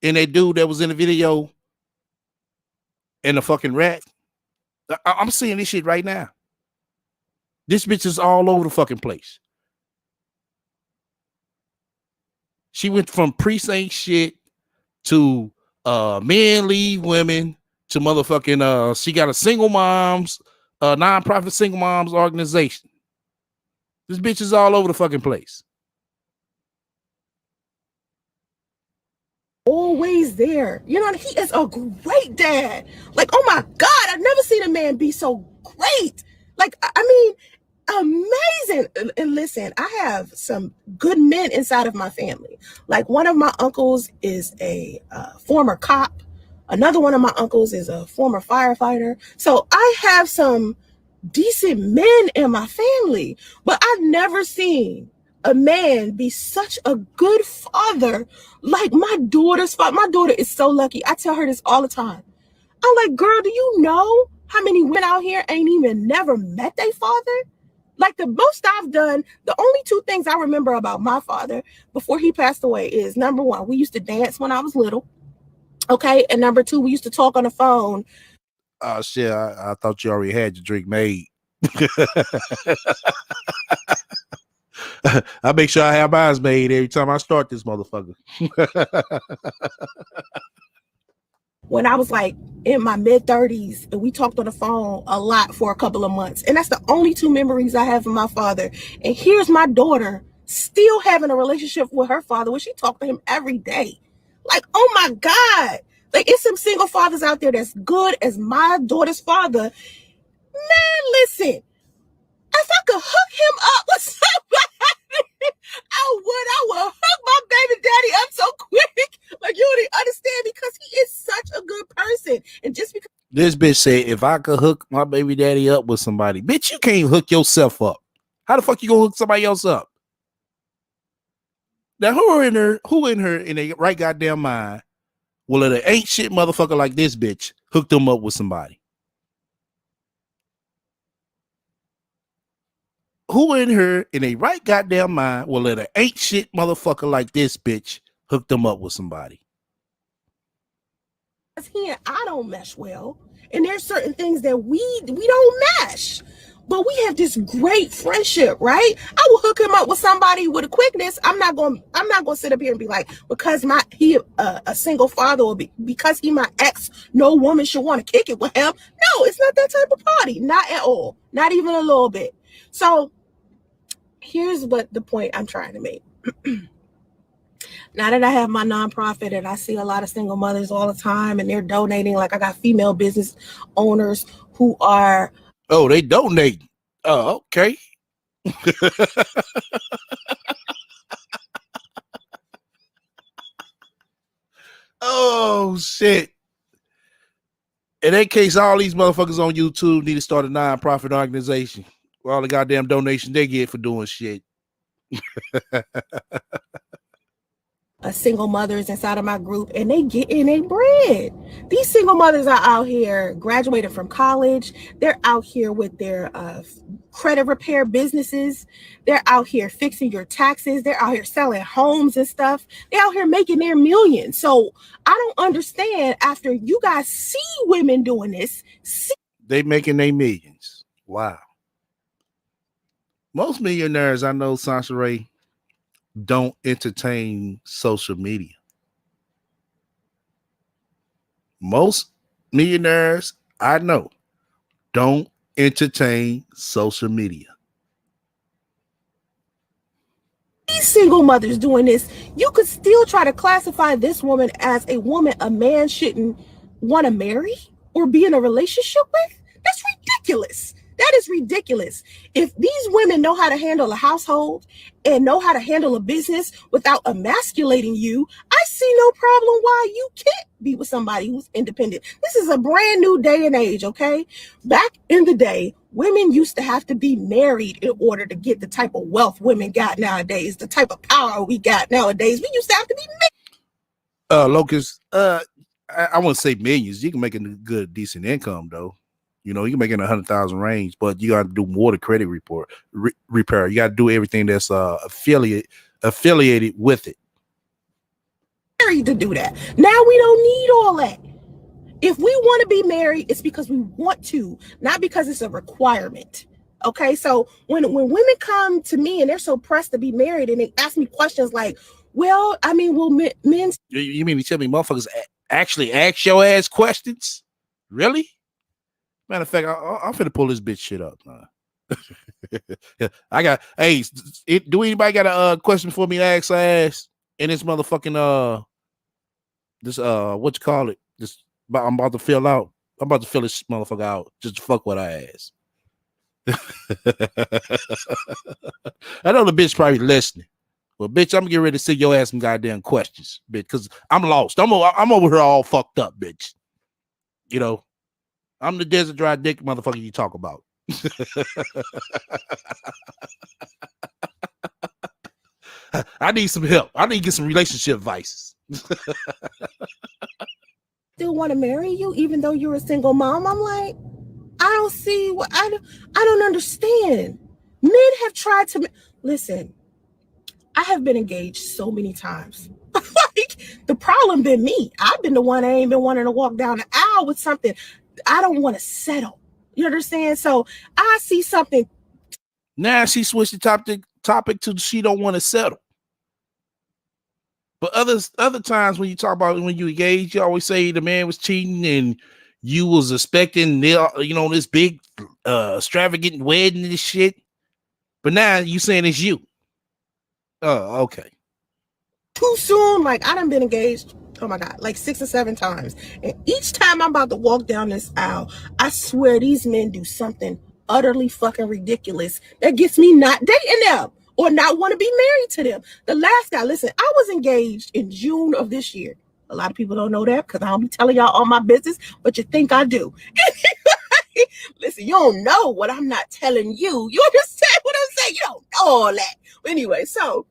in that dude that was in the video and the fucking rat? I'm seeing this shit right now. This bitch is all over the fucking place. She went from precinct shit to men leave women to motherfucking she got a single moms nonprofit single moms organization. This bitch is all over the fucking place. Always there. You know, he is a great dad. Like, oh my God, I've never seen a man be so great. Like, I mean, amazing. And listen, I have some good men inside of my family. Like, one of my uncles is a former cop. Another one of my uncles is a former firefighter. So I have some decent men in my family, but I've never seen a man be such a good father like my daughter's father. My daughter is so lucky. I tell her this all the time. I'm like, girl, do you know how many women out here ain't even never met their father? Like, the most I've done, the only two things I remember about my father before he passed away is, number one, we used to dance when I was little. Okay. And number two, we used to talk on the phone. Oh shit, I thought you already had your drink made. I make sure I have mine made every time I start this motherfucker. When I was like in my mid-30s, and we talked on the phone a lot for a couple of months. And that's the only two memories I have of my father. And here's my daughter still having a relationship with her father where she talked to him every day. Like, oh my God. Like, it's some single fathers out there that's good as my daughter's father. Man, listen. If I could hook him up with somebody, I would hook my baby daddy up so quick. Like, you don't understand, because he is such a good person. And just because this bitch said, if I could hook my baby daddy up with somebody, bitch, you can't hook yourself up. How the fuck you gonna hook somebody else up? Now, who in her in a right goddamn mind will let an ain't shit motherfucker like this bitch hook them up with somebody? Who in her in a right goddamn mind will let an ain't shit motherfucker like this bitch hook them up with somebody? he and I don't mesh well, and there's certain things that we don't mesh, but we have this great friendship, right? I will hook him up with somebody with a quickness. I'm not going to sit up here and be like, because he a single father, or because he my ex, no woman should want to kick it with him. No, it's not that type of party. Not at all. Not even a little bit. So here's what the point I'm trying to make. Now that I have my nonprofit and I see a lot of single mothers all the time and they're donating, like I got female business owners who are. Oh, they donate. Oh, okay. Oh, shit. In that case, all these motherfuckers on YouTube need to start a non-profit organization. All the goddamn donations they get for doing shit. Single mothers inside of my group, and they get in a bread. These single mothers are out here graduating from college. They're out here with their credit repair businesses. They're out here fixing your taxes. They're out here selling homes and stuff. They're out here making their millions. So I don't understand, after you guys see women doing this, they making their millions. Wow. Most millionaires I know, Sansa Ray, don't entertain social media. Most millionaires I know don't entertain social media. These single mothers doing this, you could still try to classify this woman as a woman a man shouldn't want to marry or be in a relationship with? That's ridiculous. That is ridiculous. If these women know how to handle a household and know how to handle a business without emasculating you, I see no problem why you can't be with somebody who's independent. This is a brand new day and age, okay? Back in the day, women used to have to be married in order to get the type of wealth women got nowadays, the type of power we got nowadays. We used to have to be married. Locust, I wouldn't say millions. You can make a good, decent income, though. You know, you can make it in 100,000 range, but you got to do more to credit repair. You got to do everything that's affiliated with it. Married to do that. Now we don't need all that. If we want to be married, it's because we want to, not because it's a requirement. Okay, so when women come to me and they're so pressed to be married and they ask me questions like, well, I mean, will men... You mean to tell me motherfuckers actually ask your ass questions? Really? Matter of fact, I'm finna pull this bitch shit up. I got, hey, do anybody got a question for me to ask her ass in this motherfucking, this, what you call it? This, I'm about to fill out. I'm about to fill this motherfucker out just to fuck what I ask. I know the bitch probably listening. Well, bitch, I'm gonna get ready to see your ass some goddamn questions, bitch, because I'm lost. I'm over here all fucked up, bitch. You know. I'm the desert dry dick motherfucker you talk about. I need some help. I need to get some relationship advice. Still want to marry you even though you're a single mom? I'm like, I don't see what I don't understand. Men have tried to listen. I have been engaged so many times. Like, the problem been me. I've been the one that ain't been wanting to walk down the aisle with something. I don't want to settle. You understand? So I see something. Now she switched the topic to she don't want to settle. But other times when you talk about when you engage, you always say the man was cheating and you was expecting this big extravagant wedding and this shit. But now you saying it's you. Oh, okay. Too soon. Like, I done been engaged, oh my God, like 6 or 7 times. And each time I'm about to walk down this aisle, I swear these men do something utterly fucking ridiculous that gets me not dating them or not want to be married to them. The last guy, listen, I was engaged in June of this year. A lot of people don't know that because I don't be telling y'all all my business, but you think I do. Listen, you don't know what I'm not telling you. You understand what I'm saying? You don't know all that. Anyway, so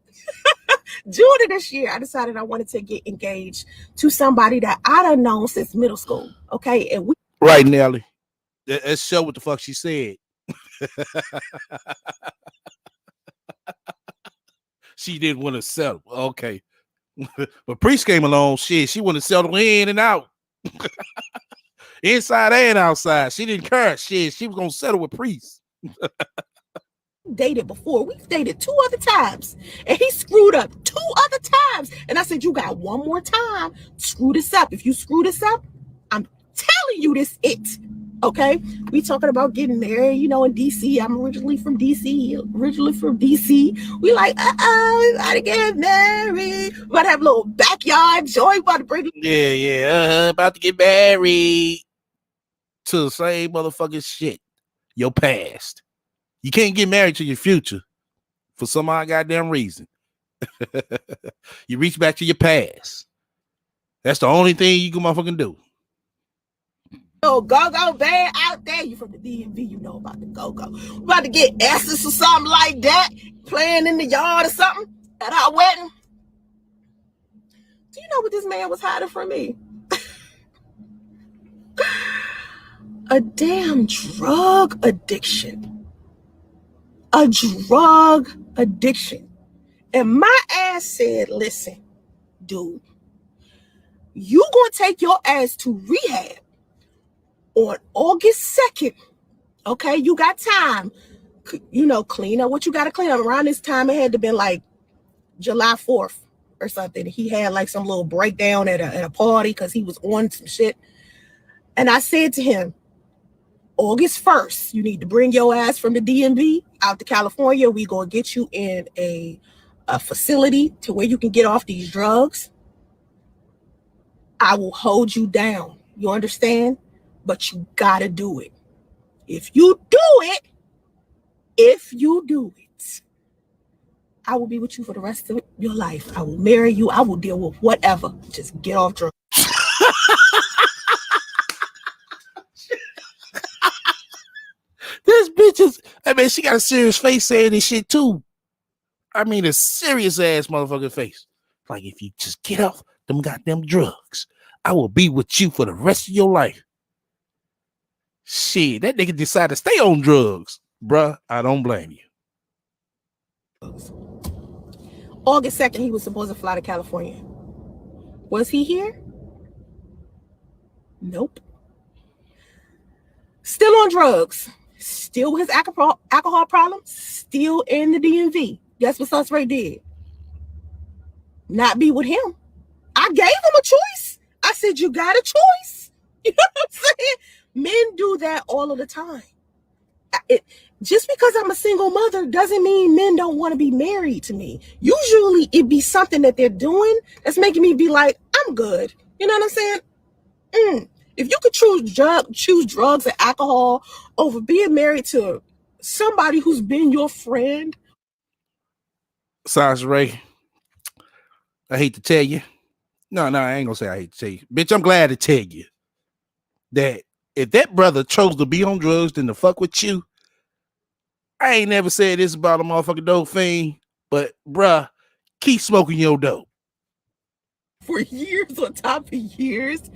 June of this year, I decided I wanted to get engaged to somebody that I done known since middle school. Okay. And we right, Nelly. Let's show what the fuck she said. She didn't want to settle. Okay. But Priest came along, shit. She wanted to settle in and out. Inside and outside. She didn't care. Shit. She was gonna settle with Priest. Dated before. We've dated 2 other times. And he screwed up 2 other times. And I said, you got one more time. Screw this up. If you screw this up, I'm telling you this it. Okay, we talking about getting married, you know, in DC. I'm originally from DC. We like, we gotta get married. We about to have a little backyard joy. About to bring. Yeah, about to get married to the same motherfucking shit. Your past. You can't get married to your future for some odd goddamn reason. You reach back to your past. That's the only thing you can motherfucking do. Go band out there. You from the DMV, you know about the go-go. About to get Essence or something like that, playing in the yard or something at our wedding. Do you know what this man was hiding from me? A damn drug addiction. A drug addiction. And my ass said, listen, dude, you gonna take your ass to rehab on August 2nd. Okay, you got time. You know, clean up what you got to clean up. Around this time, it had to been like July 4th or something. He had like some little breakdown at a party because he was on some shit. And I said to him, August 1st, you need to bring your ass from the DMV out to California. We gonna get you in a facility to where you can get off these drugs. I will hold you down. You understand? But you gotta do it. If you do it, I will be with you for the rest of your life. I will marry you. I will deal with whatever. Just get off drugs. This bitch is, I mean, she got a serious face saying this shit too. I mean, a serious ass motherfucking face. Like, if you just get off them goddamn drugs, I will be with you for the rest of your life. Shit, that nigga decided to stay on drugs. Bruh, I don't blame you. August 2nd, he was supposed to fly to California. Was he here? Nope. Still on drugs. Still with his alcohol problem. Still in the DMV. Guess what Susray did? Not be with him. I gave him a choice. I said, you got a choice. You know what I'm saying? Men do that all of the time. Just because I'm a single mother doesn't mean men don't want to be married to me. Usually it be something that they're doing that's making me be like, I'm good. You know what I'm saying? If you could choose drugs and alcohol over being married to somebody who's been your friend. Sasha Ray, I hate to tell you. No, I ain't gonna say I hate to tell you. Bitch, I'm glad to tell you that if that brother chose to be on drugs than to fuck with you, I ain't never said this about a motherfucking dope fiend, but bruh, keep smoking your dope. For years on top of years,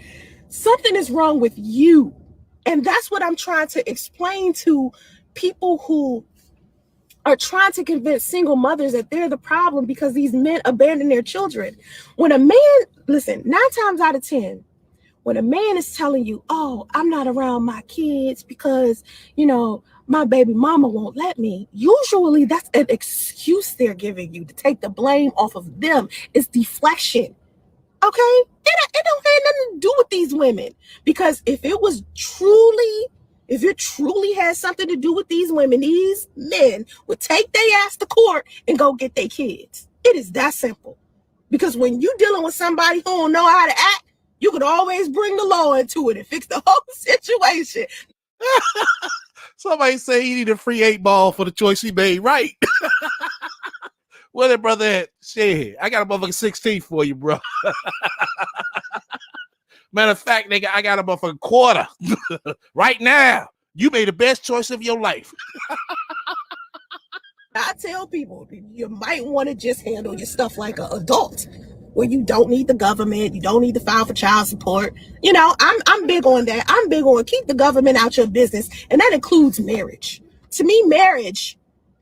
something is wrong with you. And that's what I'm trying to explain to people who are trying to convince single mothers that they're the problem because these men abandon their children. When a man, listen, 9 times out of 10, when a man is telling you, oh, I'm not around my kids because, you know, my baby mama won't let me, usually that's an excuse they're giving you to take the blame off of them. It's deflection. Okay? It don't have nothing to do with these women. Because if it truly has something to do with these women, these men would take their ass to court and go get their kids. It is that simple. Because when you're dealing with somebody who don't know how to act, you can always bring the law into it and fix the whole situation. Somebody say he need a free 8-ball for the choice he made, right? Where that brother at? Shit, I got a motherfucking 16 for you, bro. Matter of fact, nigga, I got a motherfucking quarter right now. You made the best choice of your life. I tell people, you might want to just handle your stuff like an adult, where you don't need the government, you don't need to file for child support. You know, I'm big on that. I'm big on keep the government out your business, and that includes marriage. To me, marriage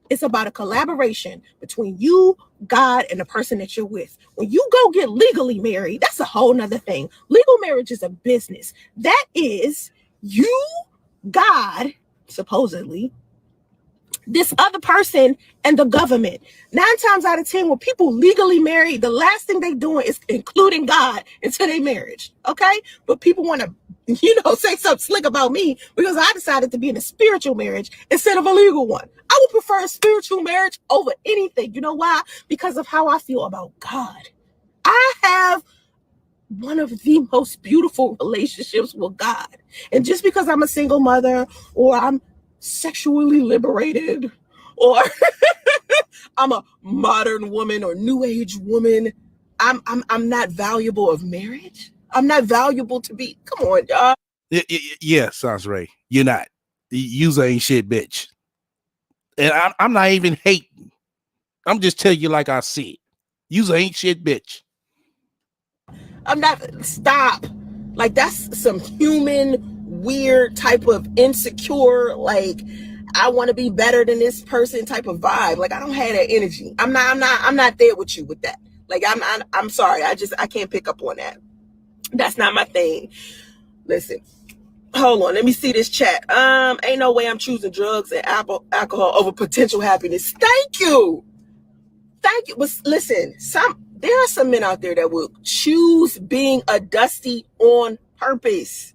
is about a collaboration between you, God, and the person that you're with. When you go get legally married, that's a whole nother thing. Legal marriage is a business. That is you, God, supposedly, this other person, and the government. 9 times out of 10, when people legally marry, the last thing they doing is including God into their marriage. Okay? But people want to say something slick about me because I decided to be in a spiritual marriage instead of a legal one. I would prefer a spiritual marriage over anything. You know why? Because of how I feel about God. I have one of the most beautiful relationships with God. And just because I'm a single mother or I'm sexually liberated or I'm a modern woman or new age woman, I'm not valuable of marriage. I'm not valuable to be. Come on, y'all. Yeah, sounds right. You're not. You ain't shit, bitch. And I'm not even hating. I'm just telling you like I see it. You ain't shit, bitch. I'm not. Stop. Like, that's some human, weird type of insecure, like, I want to be better than this person type of vibe. Like, I don't have that energy. I'm not there with you with that. Like, I'm sorry. I can't pick up on that. That's not my thing. Listen, hold on. Let me see this chat. Ain't no way I'm choosing drugs and alcohol over potential happiness. Thank you. But listen, there are some men out there that will choose being a dusty on purpose.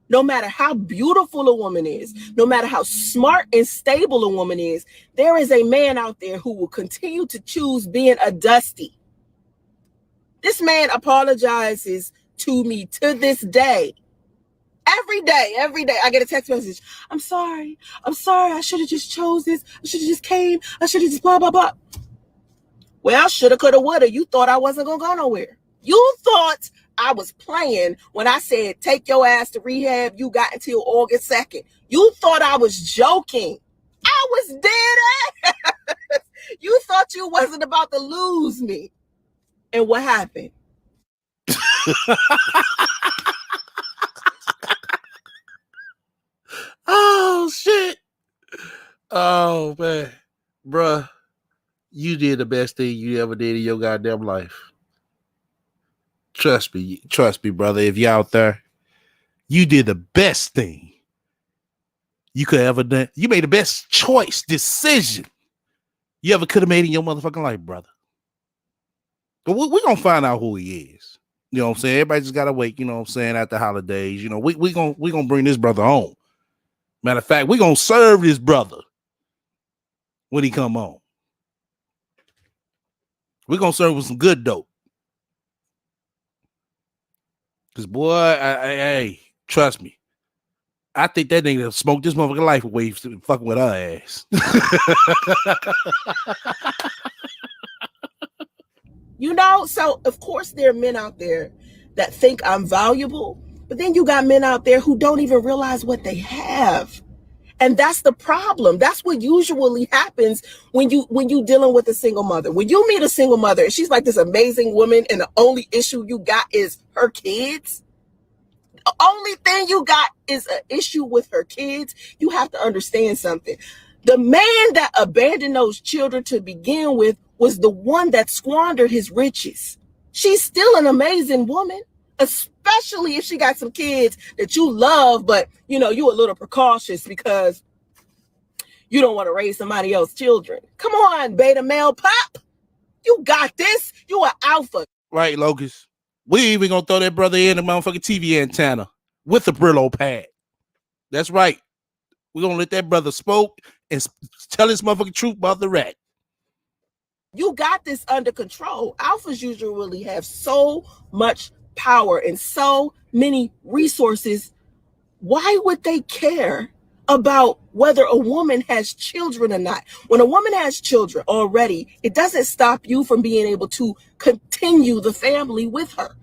No matter how beautiful a woman is, no matter how smart and stable a woman is, there is a man out there who will continue to choose being a dusty. This man apologizes to me to this day. Every day, I get a text message. I'm sorry. I should have just chose this. I should have just came. I should have just blah, blah, blah. Well, shoulda, coulda, woulda. You thought I wasn't going to go nowhere. You thought I was playing when I said, take your ass to rehab. You got until August 2nd. You thought I was joking. I was dead ass. You thought you wasn't about to lose me. And what happened? Oh, shit. Oh, man. Bruh, you did the best thing you ever did in your goddamn life. Trust me, brother. If you're out there, you did the best thing you could ever done. You made the best decision you ever could have made in your motherfucking life, brother. But we're going to find out who he is. You know what I'm saying? Everybody just got to wait, you know what I'm saying, at the holidays. You know, we gonna bring this brother home. Matter of fact, we're going to serve this brother when he come home. We're going to serve with some good dope. Because, boy, hey, trust me. I think that nigga smoked this motherfucking life away fucking with her ass. So of course there are men out there that think I'm valuable, but then you got men out there who don't even realize what they have. And that's the problem. That's what usually happens when you dealing with a single mother. When you meet a single mother and she's like this amazing woman and the only issue you got is her kids. The only thing you got is an issue with her kids. You have to understand something. The man that abandoned those children to begin with was the one that squandered his riches. She's still an amazing woman, especially if she got some kids that you love, but you a little precautious because you don't want to raise somebody else's children. Come on, beta male pop. You got this. You are alpha. Right, Locust. We even gonna throw that brother in the motherfucking TV antenna with the Brillo pad. That's right. We're gonna let that brother smoke and tell his motherfucking truth about the rat. You got this under control. Alphas usually have so much power and so many resources. Why would they care about whether a woman has children or not? When a woman has children already, it doesn't stop you from being able to continue the family with her.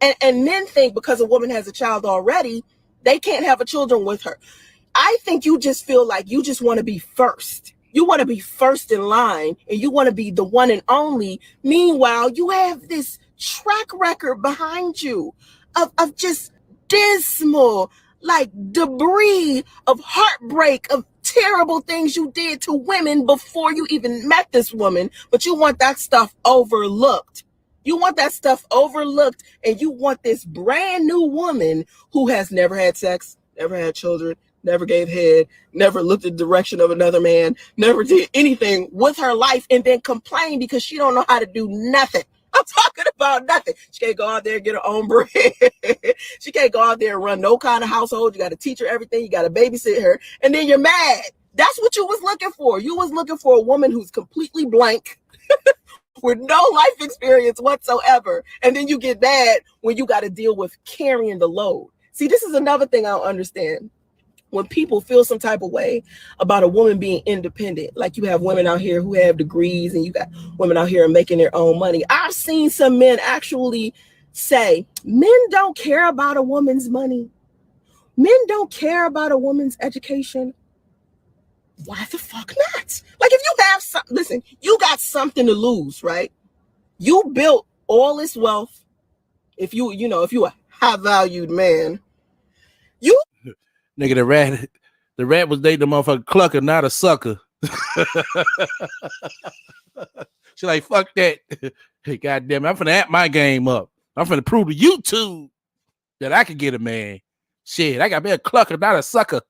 And men think because a woman has a child already, they can't have a children with her. I think you just feel like you just want to be first. You want to be first in line and you want to be the one and only. Meanwhile, you have this track record behind you of just dismal, like debris of heartbreak, of terrible things you did to women before you even met this woman. But you want that stuff overlooked. You want that stuff overlooked and you want this brand new woman who has never had sex, never had children, never gave head, never looked in the direction of another man, never did anything with her life and then complain because she don't know how to do nothing. I'm talking about nothing. She can't go out there and get her own bread. She can't go out there and run no kind of household. You got to teach her everything. You got to babysit her. And then you're mad. That's what you was looking for. You was looking for a woman who's completely blank with no life experience whatsoever. And then you get mad when you got to deal with carrying the load. See, this is another thing I don't understand. When people feel some type of way about a woman being independent, like you have women out here who have degrees and you got women out here making their own money. I've seen some men actually say, men don't care about a woman's money. Men don't care about a woman's education. Why the fuck not? Like if you have some, listen, you got something to lose, right? You built all this wealth. If you a high valued man, you Nigga, the rat was dating a motherfucker clucker, not a sucker. She like, fuck that. Hey, goddamn it, I'm finna amp my game up. I'm finna prove to YouTube that I can get a man. Shit, I gotta be a clucker, not a sucker.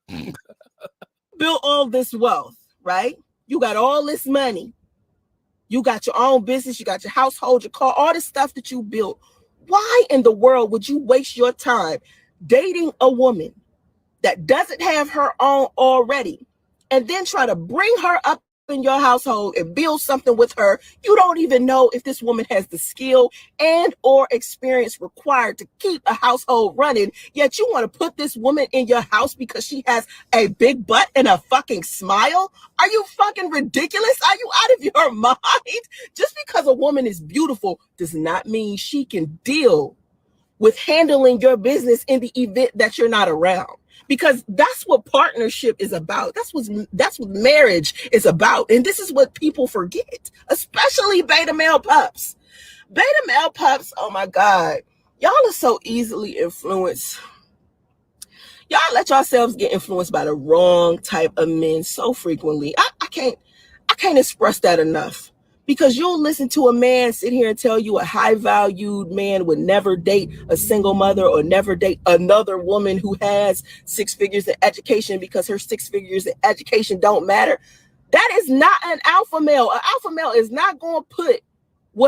built all this wealth, right? You got all this money. You got your own business. You got your household, your car, all this stuff that you built. Why in the world would you waste your time dating a woman that doesn't have her own already and then try to bring her up in your household and build something with her? You don't even know if this woman has the skill and or experience required to keep a household running, yet you want to put this woman in your house because she has a big butt and a fucking smile? Are you fucking ridiculous? Are you out of your mind? Just because a woman is beautiful does not mean she can deal with handling your business in the event that you're not around. Because that's what partnership is about. That's what marriage is about. And this is what people forget, especially beta male pups. Beta male pups, oh my God. Y'all are so easily influenced. Y'all let yourselves get influenced by the wrong type of men so frequently. I can't express that enough. Because you'll listen to a man sit here and tell you a high-valued man would never date a single mother or never date another woman who has 6 figures in education because her 6 figures in education don't matter. That is not an alpha male. An alpha male is not going to put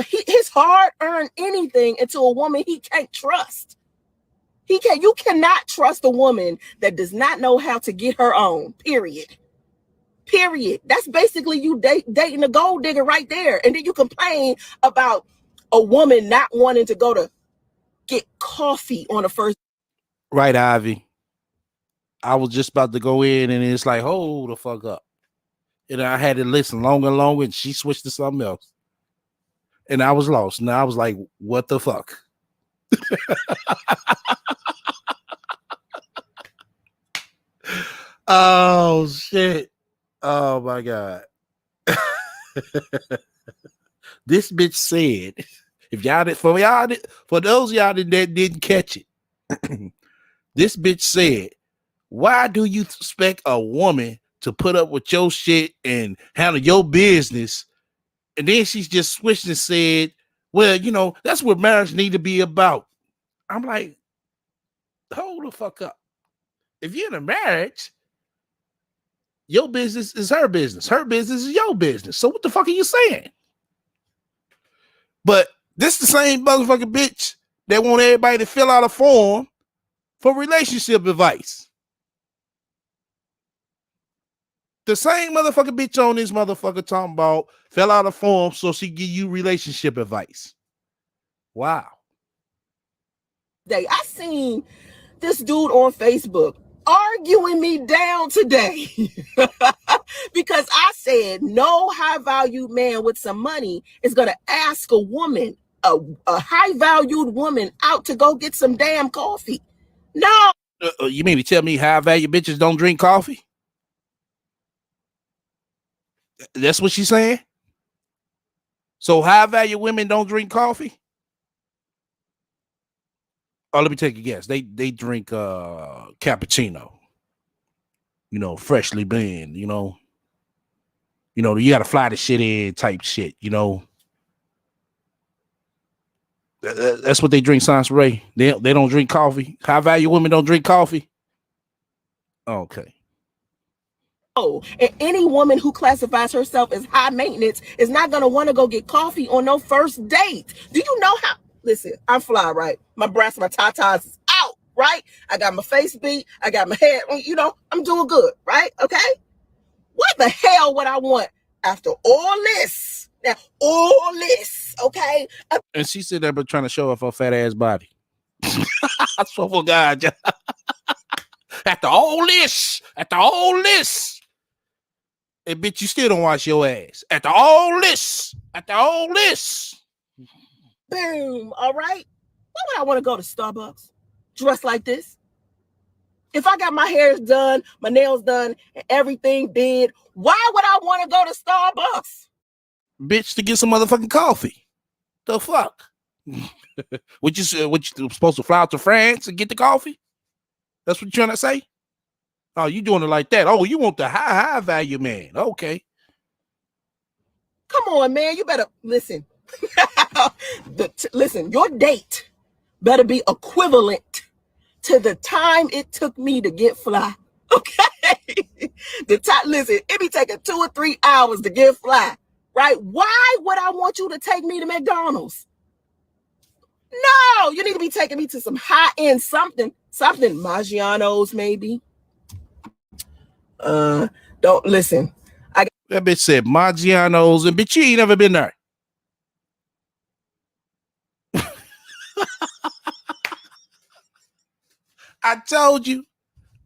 his hard-earned anything into a woman he can't trust. You cannot trust a woman that does not know how to get her own, period. That's basically you dating a gold digger right there. And then you complain about a woman not wanting to go to get coffee on the first. Right, Ivy. I was just about to go in and it's like, hold the fuck up. And I had to listen longer and longer and she switched to something else. And I was lost. Now I was like, what the fuck? Oh, shit. Oh, my God. This bitch said, for those of y'all that didn't catch it, this bitch said, why do you expect a woman to put up with your shit and handle your business? And then she's just switched and said, well, that's what marriage need to be about. I'm like, hold the fuck up. If you're in a marriage, your business is her business. Her business is your business. So what the fuck are you saying? But this the same motherfucking bitch that want everybody to fill out a form for relationship advice. The same motherfucking bitch on this motherfucker talking about fill out a form so she give you relationship advice. Wow. I seen this dude on Facebook arguing me down today because I said no high-valued man with some money is going to ask a woman, a high-valued woman, out to go get some damn coffee. No. You mean to tell me high-value bitches don't drink coffee? That's what she's saying? So high-value women don't drink coffee? Oh, let me take a guess. They drink cappuccino. Freshly blend, you gotta fly the shit in type shit, That's what they drink, Sans Ray. They don't drink coffee. High value women don't drink coffee. Okay. Oh, and any woman who classifies herself as high maintenance is not going to want to go get coffee on no first date. Do you know how? Listen, I'm fly, right? My breasts, my tatas is out, right? I got my face beat. I got my hair, I'm doing good, right? Okay. What the hell would I want after all this? Now, all this, okay? And she said that, but trying to show off her fat ass body. I swear for God. After all this, and bitch, you still don't wash your ass. After all this. Boom. All right. Why would I want to go to Starbucks dressed like this? If I got my hair done, my nails done, and everything did, why would I want to go to Starbucks? Bitch, to get some motherfucking coffee. The fuck? What you supposed to fly out to France and get the coffee? That's what you're trying to say? Oh, you doing it like that? Oh, you want the high value man? Okay. Come on, man. You better listen. Listen, your date better be equivalent to the time it took me to get fly. Okay. Listen, it be taking 2 or 3 hours to get fly, right? Why would I want you to take me to McDonald's? No, you need to be taking me to some high-end something, Maggiano's maybe. Don't listen. That bitch said Maggiano's, and bitch, you ain't never been there. I told you.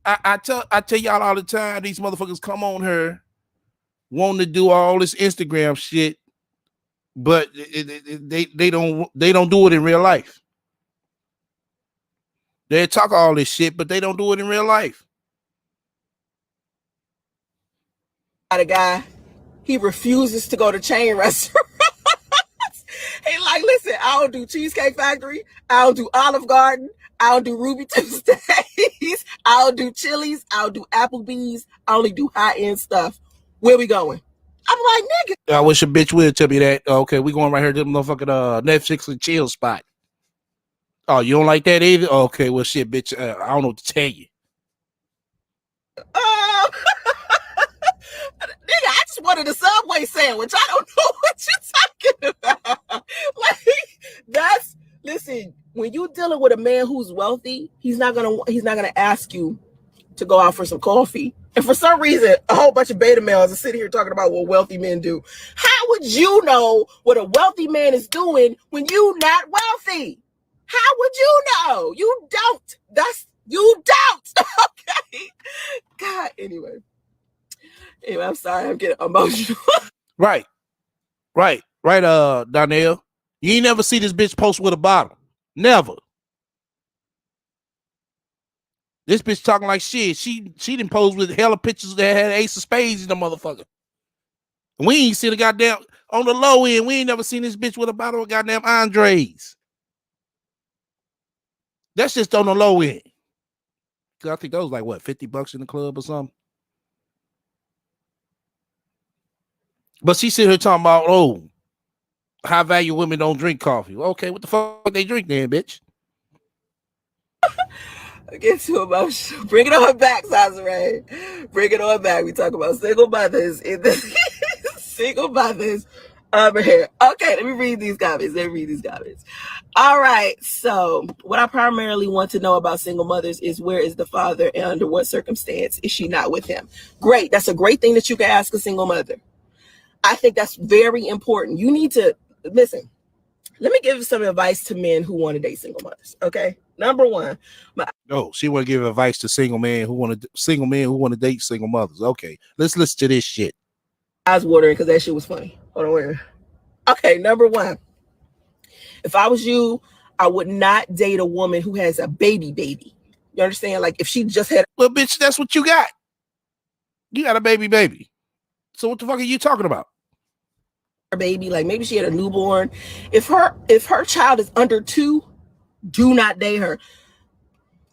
I tell y'all all the time, these motherfuckers come on her wanting to do all this Instagram shit, but they don't do it in real life. They talk all this shit, but they don't do it in real life. A guy, he refuses to go to chain restaurants. He like, listen, I don't do Cheesecake Factory, I don't do Olive Garden, I don't do Ruby Tuesdays, I don't do Chili's, I don't do Applebee's, I only do high-end stuff. Where we going? I'm like, nigga. I wish a bitch would tell me that. Okay, we going right here to the motherfucking Netflix and chill spot. Oh, you don't like that either? Okay, well, shit, bitch, I don't know what to tell you. Nigga, I just wanted a Subway sandwich. I don't know what you're talking about. Like, listen, when you're dealing with a man who's wealthy, he's not gonna ask you to go out for some coffee. And for some reason, a whole bunch of beta males are sitting here talking about what wealthy men do. How would you know what a wealthy man is doing when you're not wealthy? How would you know? You don't. You don't. Okay. God, anyway, I'm sorry. I'm getting emotional. Right, Donnell. You ain't never see this bitch post with a bottle. Never. This bitch talking like shit. She didn't pose with hella pictures that had Ace of Spades in the motherfucker. We ain't seen the goddamn, on the low end, we ain't never seen this bitch with a bottle of goddamn Andres. That's just on the low end. Cause I think that was like, what, $50 in the club or something? But she sit here talking about, oh, high value women don't drink coffee. Well, okay, what the fuck they drink then, bitch? I get too emotional. Bring it on back, Sazerain. Bring it on back. We talk about single mothers in the single mothers over here. Okay, let me read these comments. All right. So what I primarily want to know about single mothers is, where is the father and under what circumstance is she not with him? Great. That's a great thing that you can ask a single mother. I think that's very important. You need to listen. Let me give some advice to men who want to date single mothers. Okay. Number one. She want to give advice to single men who want to date single mothers. Okay. Let's listen to this shit. I was watering because that shit was funny. Hold on, wait. Okay. Number one. If I was you, I would not date a woman who has a baby. You understand? Like, if she just had. Well, bitch, that's what you got. You got a baby. So what the fuck are you talking about? Her baby, like maybe she had a newborn. If her child is under 2, do not date her.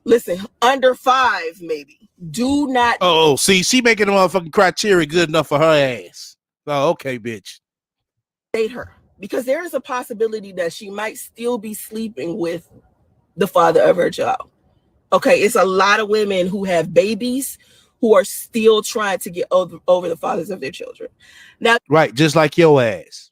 Listen, under 5, maybe. Do not. Oh, see, she making the motherfucking criteria good enough for her ass. Oh, okay, bitch. Date her. Because there is a possibility that she might still be sleeping with the father of her child. Okay, it's a lot of women who have babies who are still trying to get over the fathers of their children. Now, right, just like your ass.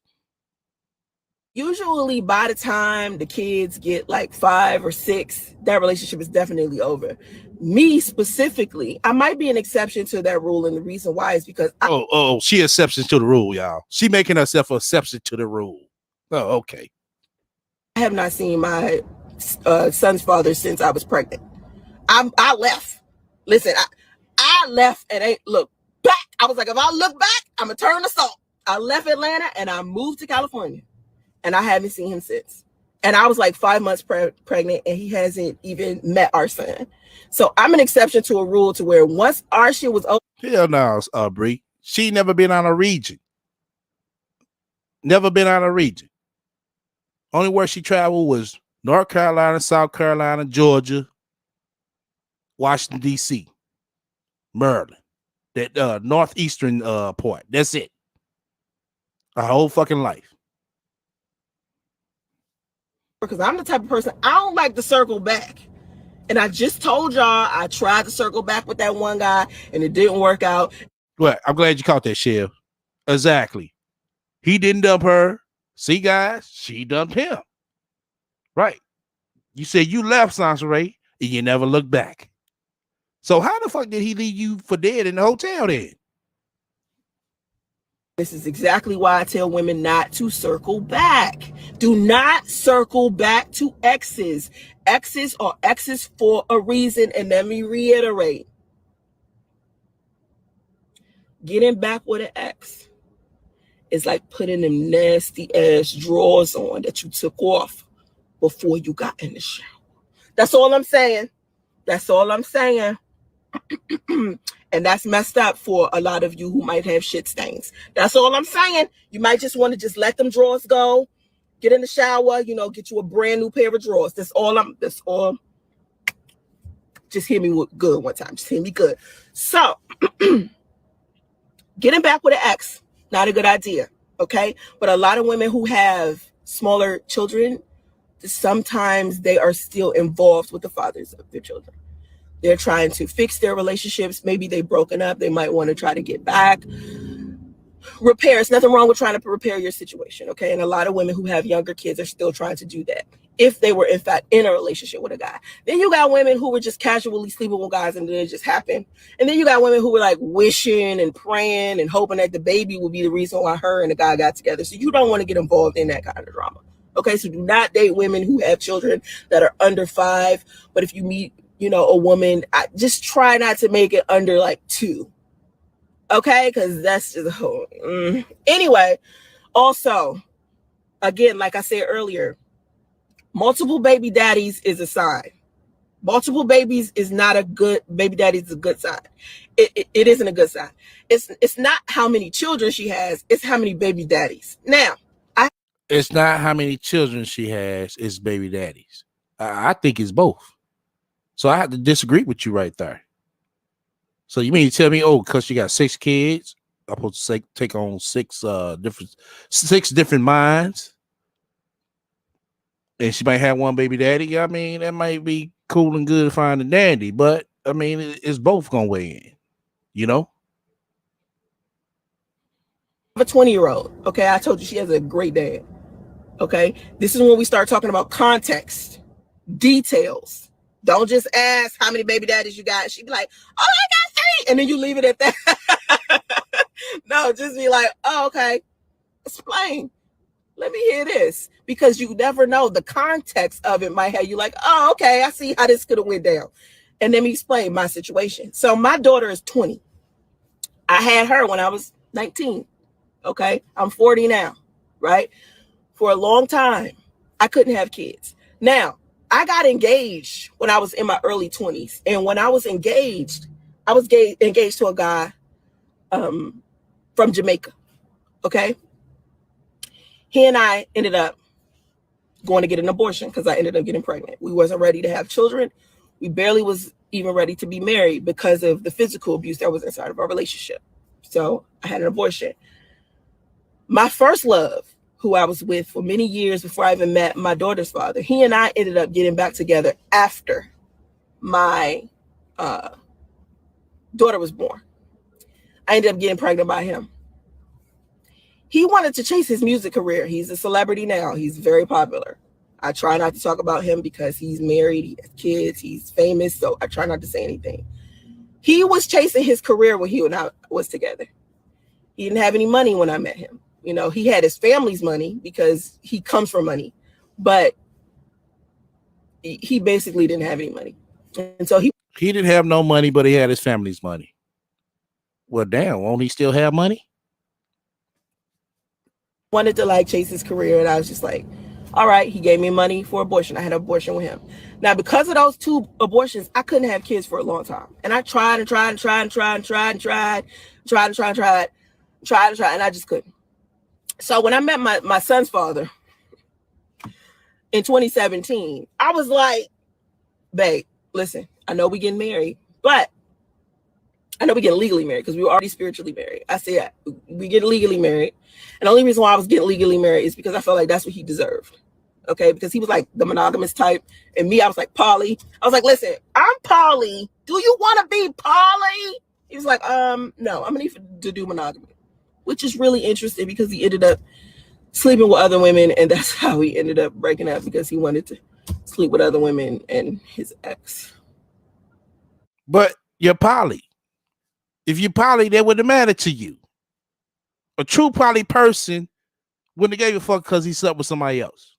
Usually by the time the kids get like 5 or 6, that relationship is definitely over. Me specifically, I might be an exception to that rule, and the reason why is because she exception to the rule, y'all. She making herself an exception to the rule. Oh, okay. I have not seen my son's father since I was pregnant. I left. Listen, I left and ain't looked back. I was like, if I look back, I'm gonna turn the salt. I left Atlanta and I moved to California, and I haven't seen him since. And I was like 5 months pregnant, and he hasn't even met our son. So I'm an exception to a rule to where once our shit was over. Hell no, Bree. She never been out of region. Never been out of region. Only where she traveled was North Carolina, South Carolina, Georgia, Washington, D.C., Maryland. That northeastern part. That's it. Her whole fucking life. Because I'm the type of person, I don't like to circle back. And I just told y'all I tried to circle back with that one guy and it didn't work out. Well, I'm glad you caught that, Chev. Exactly. He didn't dump her. See, guys, she dumped him. Right. You said you left, Sansaray, and you never looked back. So how the fuck did he leave you for dead in the hotel then? This is exactly why I tell women not to circle back. Do not circle back to exes. Exes are exes for a reason. And let me reiterate. Getting back with an ex is like putting them nasty ass drawers on that you took off before you got in the shower. That's all I'm saying. That's all I'm saying. And that's messed up for a lot of you who might have shit stains. That's all I'm saying. You might just want to just let them drawers go, get in the shower, get you a brand new pair of drawers. That's all. Just hear me good one time. Just hear me good. So getting back with an ex, not a good idea. Okay. But a lot of women who have smaller children, sometimes they are still involved with the fathers of their children. They're trying to fix their relationships. Maybe they've broken up. They might want to try to get back. Repair. There's nothing wrong with trying to repair your situation, okay? And a lot of women who have younger kids are still trying to do that if they were, in fact, in a relationship with a guy. Then you got women who were just casually sleeping with guys and then it just happened. And then you got women who were like wishing and praying and hoping that the baby would be the reason why her and the guy got together. So you don't want to get involved in that kind of drama, okay? So do not date women who have children that are under 5. But if you meet a woman, just try not to make it under like 2. Okay? Because that's just a whole. Anyway, also, again, like I said earlier, multiple baby daddies is a sign. Multiple babies is not a good, baby daddy is a good sign. It isn't a good sign. It's not how many children she has, it's how many baby daddies. Now, it's not how many children she has, it's baby daddies. I think it's both. So I have to disagree with you right there. So you mean to tell me, because she got 6 kids, I'm supposed to take on 6 different minds, and she might have one baby daddy? I mean, that might be cool and good to find a dandy, but I mean, it's both gonna weigh in, I have a 20-year-old. Okay, I told you she has a great dad. Okay, this is when we start talking about context, details. Don't just ask how many baby daddies you got. She'd be like, I got 3. And then you leave it at that. No, just be like, okay, explain. Let me hear this. Because you never know. The context of it might have you like, okay, I see how this could have went down. And let me explain my situation. So my daughter is 20. I had her when I was 19. Okay, I'm 40 now, right? For a long time, I couldn't have kids. Now, I got engaged when I was in my early 20s. And when I was engaged to a guy from Jamaica. Okay. He and I ended up going to get an abortion because I ended up getting pregnant. We wasn't ready to have children. We barely was even ready to be married because of the physical abuse that was inside of our relationship. So I had an abortion. My first love, who I was with for many years before I even met my daughter's father, he and I ended up getting back together after my daughter was born. I ended up getting pregnant by him. He wanted to chase his music career. He's a celebrity now. He's very popular. I try not to talk about him because he's married, he has kids, he's famous, so I try not to say anything. He was chasing his career when he and I was together. He didn't have any money when I met him. You know, he had his family's money because he comes from money, but he basically didn't have any money. And so he didn't have no money, but he had his family's money. Well, damn, won't he still have money? Wanted to like chase his career, and I was just like, all right. He gave me money for abortion. I had an abortion with him. Now, because of those 2 abortions, I couldn't have kids for a long time, and I tried, and I just couldn't. So when I met my son's father in 2017, I was like, babe, listen, I know we getting married, but I know we get legally married because we were already spiritually married. I said, we get legally married. And the only reason why I was getting legally married is because I felt like that's what he deserved. Okay. Because he was like the monogamous type. And me, I was like poly. I was like, listen, I'm poly. Do you want to be poly? He was like, no, I'm going to need to do monogamy, which is really interesting because he ended up sleeping with other women. And that's how he ended up breaking up, because he wanted to sleep with other women and his ex. But you're poly. If you're poly, that wouldn't matter to you. A true poly person wouldn't have gave a fuck because he slept with somebody else.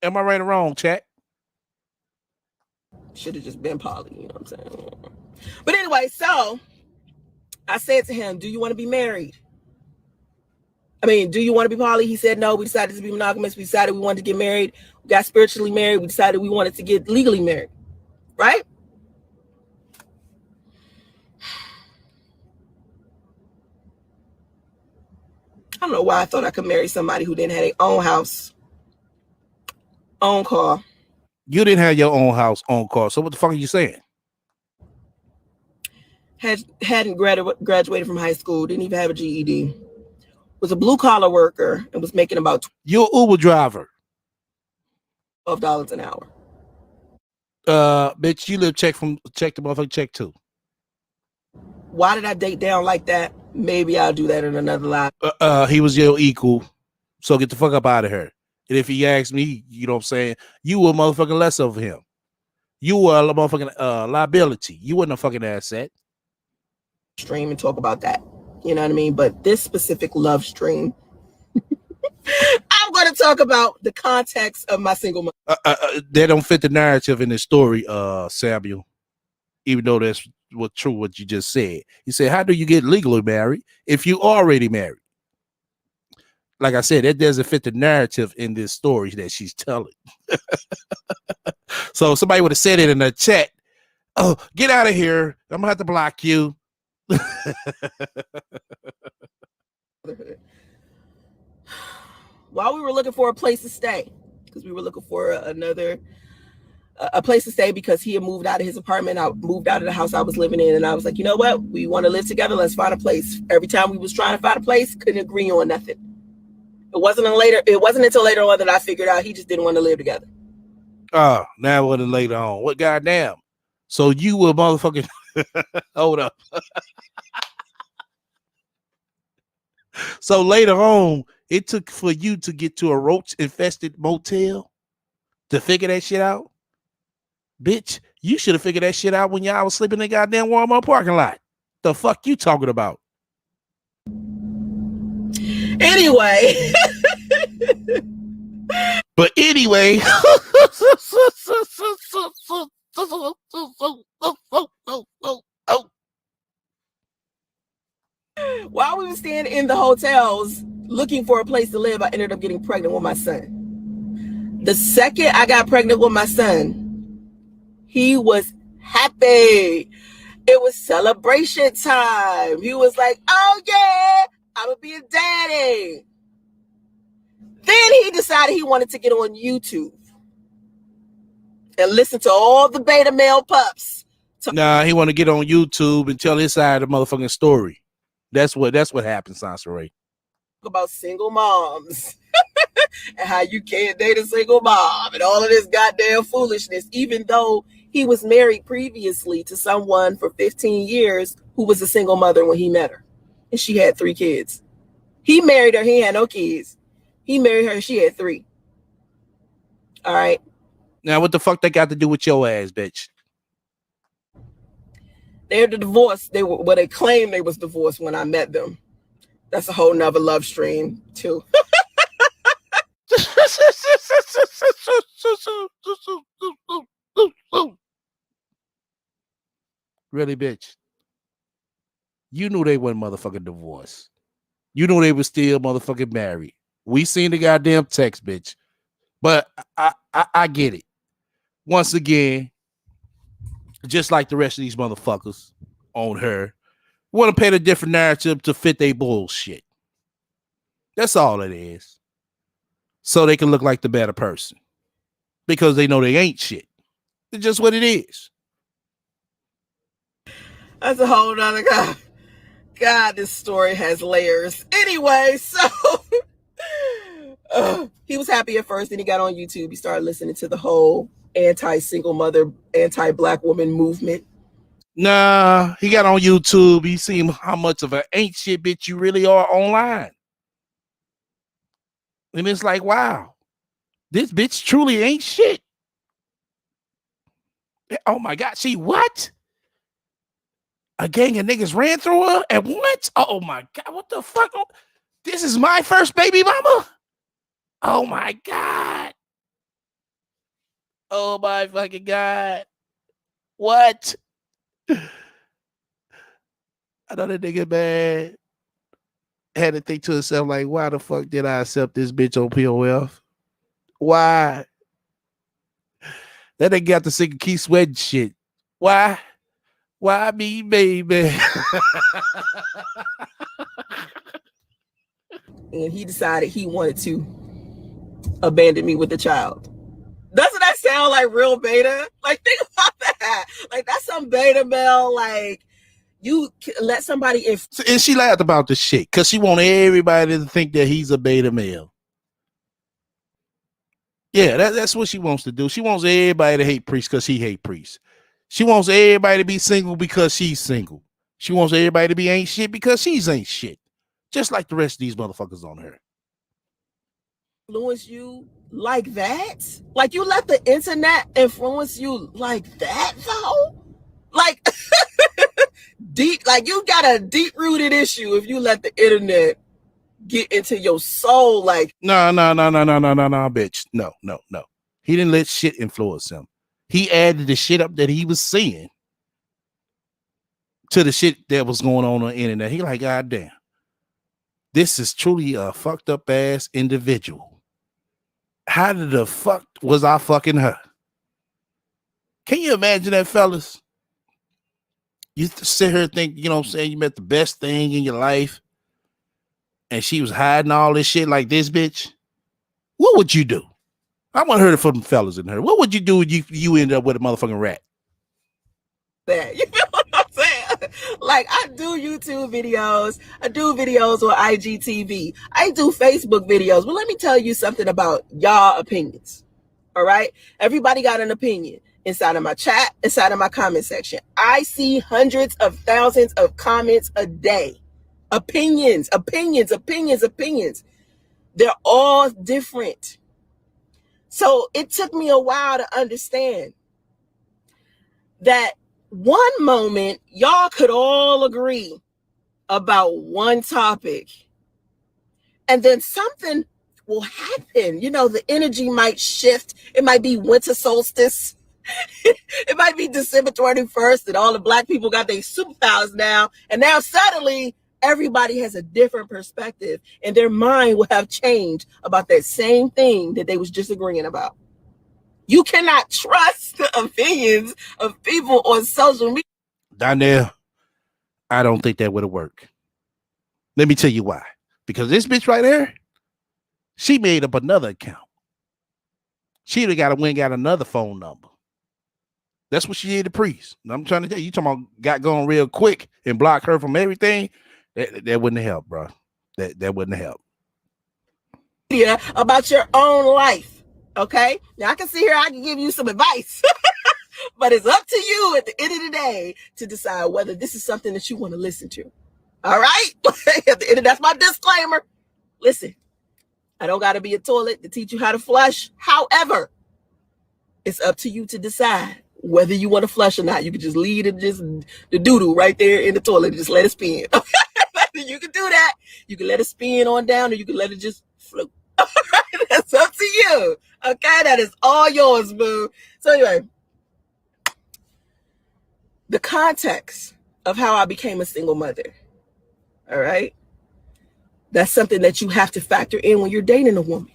Am I right or wrong, chat? Should have just been poly, you know what I'm saying? But anyway, so I said to him, do you want to be married? Do you want to be poly? He said no. We decided to be monogamous. We decided we wanted to get married. We got spiritually married. We decided we wanted to get legally married. Right? I don't know why I thought I could marry somebody who didn't have their own house, own car. You didn't have your own house, own car. So what the fuck are you saying? Hadn't graduated from high school. Didn't even have a GED. Was a blue collar worker and was making about. You're an Uber driver. $12 an hour. Bitch, you live check the motherfucking check too. Why did I date down like that? Maybe I'll do that in another life. He was your equal, so get the fuck up out of here. And if he asks me, you know what I'm saying, you were motherfucking less of him. You were a motherfucking liability. You weren't a fucking asset. Stream and talk about that. You know what I mean? But this specific love stream, I'm going to talk about the context of my single mother. They don't fit the narrative in the story, Samuel. Even though that's what you just said. You said, how do you get legally married if you already married? Like I said, that doesn't fit the narrative in this story that she's telling. So somebody would have said it in the chat. Oh, get out of here. I'm gonna have to block you. While we were looking for a place to stay, because we were looking for a place to stay, because he had moved out of his apartment. I moved out of the house I was living in, and I was like, you know what? We want to live together. Let's find a place. Every time we was trying to find a place, couldn't agree on nothing. It wasn't until later on that I figured out he just didn't want to live together. Oh, now what later on? What goddamn? So you were motherfucking hold up. So later on, it took for you to get to a roach infested motel to figure that shit out? Bitch, you should have figured that shit out when y'all was sleeping in the goddamn Walmart parking lot. The fuck you talking about? Anyway. But anyway. While we were staying in the hotels looking for a place to live, I ended up getting pregnant with my son. The second I got pregnant with my son, he was happy. It was celebration time. He was like, oh yeah, I'm gonna be a daddy. Then he decided he wanted to get on YouTube and listen to all the beta male pups. Nah, he want to get on YouTube and tell his side of the motherfucking story. That's what happens, Sansa Ray. About single moms and how you can't date a single mom and all of this goddamn foolishness, even though He was married previously to someone for 15 years who was a single mother when he met her. And she had 3 kids. He married her. He had no kids. He married her. She had 3. All right. Now, what the fuck that got to do with your ass, bitch? They're the divorce. They claimed they was divorced when I met them. That's a whole nother love stream too. Really, bitch? You knew they weren't motherfucking divorced. You knew they were still motherfucking married. We seen the goddamn text, bitch. But I get it. Once again, just like the rest of these motherfuckers on her, want to paint a different narrative to fit their bullshit. That's all it is. So they can look like the better person. Because they know they ain't shit. It's just what it is. That's a whole nother guy. God, this story has layers. Anyway, so he was happy at first. Then he got on YouTube. He started listening to the whole anti-single mother, anti-black woman movement. Nah, he got on YouTube. He seen how much of an ain't shit bitch you really are online. And it's like, wow, this bitch truly ain't shit. Oh my God, she what? A gang of niggas ran through her at once? Oh my God, what the fuck? This is my first baby mama? Oh my God. Oh my fucking God. What? I know that nigga bad. Had to think to himself, like, why the fuck did I accept this bitch on POF? Why? That nigga got the sick of Keith Sweat shit. Why? Why me, baby? And he decided he wanted to abandon me with the child. Doesn't that sound like real beta? Like, think about that. Like, that's some beta male. Like, you let somebody and she laughed about the shit because she wanted everybody to think that he's a beta male. Yeah, that's what she wants to do. She wants everybody to hate Priest because he hate Priest. She wants everybody to be single because she's single. She wants everybody to be ain't shit because she's ain't shit. Just like the rest of these motherfuckers on her. Influence you like that? Like, you let the internet influence you like that, though? Like, deep, like, you got a deep-rooted issue if you let the internet get into your soul. Like, no, bitch. No. He didn't let shit influence him. He added the shit up that he was seeing to the shit that was going on the internet. He like, God damn, this is truly a fucked up ass individual. How did the fuck was I fucking her? Can you imagine that, fellas? You sit here and think, you know what I'm saying, you met the best thing in your life and she was hiding all this shit like this bitch. What would you do? I want to hear it from the fellas in her. What would you do when you end up with a motherfucking rat? That, you feel what I'm saying? Like, I do YouTube videos. I do videos on IGTV. I do Facebook videos. But let me tell you something about y'all opinions. All right? Everybody got an opinion inside of my chat, inside of my comment section. I see hundreds of thousands of comments a day. Opinions. They're all different. So it took me a while to understand that one moment y'all could all agree about one topic, and then something will happen. You know, the energy might shift. It might be winter solstice. It might be December 21st and all the black people got their superpowers now. And now suddenly everybody has a different perspective and their mind will have changed about that same thing that they was disagreeing about. You cannot trust the opinions of people on social media. Donnell, I don't think that would have worked. Let me tell you why. Because this bitch right there, she made up another account. She'd have got to win, got another phone number. That's what she did to Priest. I'm trying to tell you, you talking about got going real quick and block her from everything. That wouldn't help, bro. That wouldn't help. About your own life. Okay. Now I can see here, I can give you some advice. But it's up to you at the end of the day to decide whether this is something that you want to listen to. All right? At the end of, that's my disclaimer. Listen, I don't got to be a toilet to teach you how to flush. However, it's up to you to decide whether you want to flush or not. You can just leave it, just the doo-doo right there in the toilet and just let it spin. You can do that. You can let it spin on down, or you can let it just float. That's up to you. Okay, that is all yours, boo. So anyway, the context of how I became a single mother. All right. That's something that you have to factor in when you're dating a woman.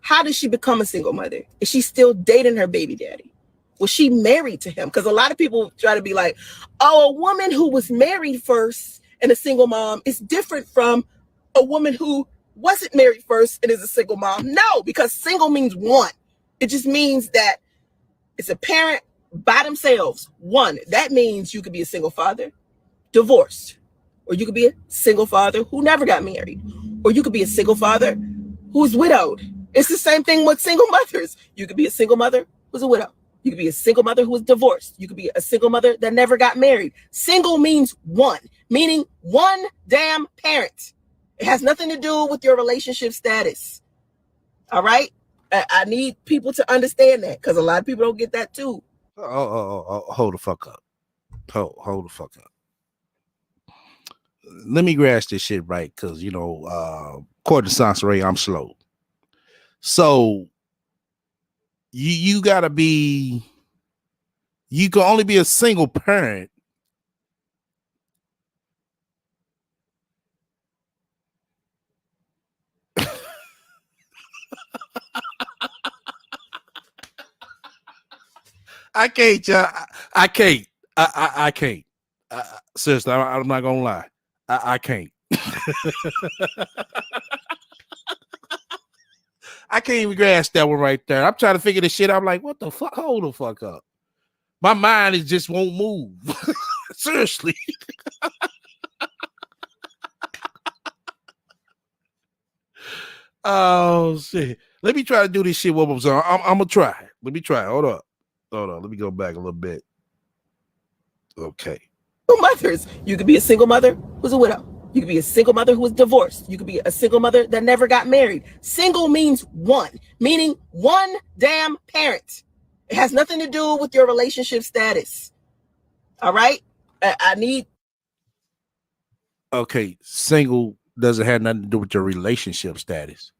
How did she become a single mother? Is she still dating her baby daddy? Was she married to him? Because a lot of people try to be like, oh, a woman who was married first and a single mom is different from a woman who wasn't married first and is a single mom. No, because single means one. It just means that it's a parent by themselves. One, that means you could be a single father, divorced, or you could be a single father who never got married, or you could be a single father who's widowed. It's the same thing with single mothers. You could be a single mother who's a widow. You could be a single mother who was divorced. You could be a single mother that never got married. Single means one, meaning one damn parent. It has nothing to do with your relationship status. All right? I need people to understand that, because a lot of people don't get that too. Hold the fuck up. Hold the fuck up. Let me grasp this shit right, because, according to Sansaray, I'm slow. So you gotta be, you can only be a single parent I can't, I can't. I can't. Seriously, I'm not gonna lie. I can't. I can't even grasp that one right there. I'm trying to figure this shit out. I'm like, what the fuck? Hold the fuck up. My mind is just won't move. Seriously. Oh shit. Let me try to do this shit one more time. I'm gonna try. Let me try. Hold on. Let me go back a little bit. Okay. Mothers. You could be a single mother who's a widow. You could be a single mother who was divorced. You could be a single mother that never got married. Single means one, meaning one damn parent. It has nothing to do with your relationship status. All right? I need. Okay, single doesn't have nothing to do with your relationship status.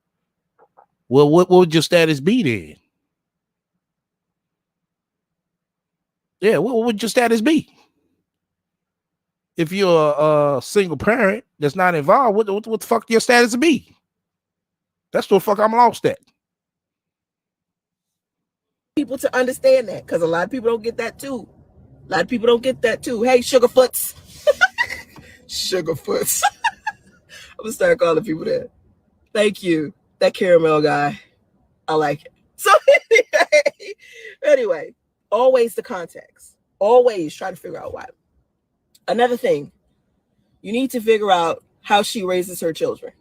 Well, what would your status be then? Yeah, what would your status be? If you're a single parent that's not involved, what the fuck your status be? That's the fuck I'm lost at. People to understand that, because a lot of people don't get that too. A lot of people don't get that too. Hey, Sugarfoots. Sugarfoots. I'm gonna start calling people that. Thank you. That caramel guy. I like it. So anyway, always the context. Always try to figure out why. Another thing, you need to figure out how she raises her children.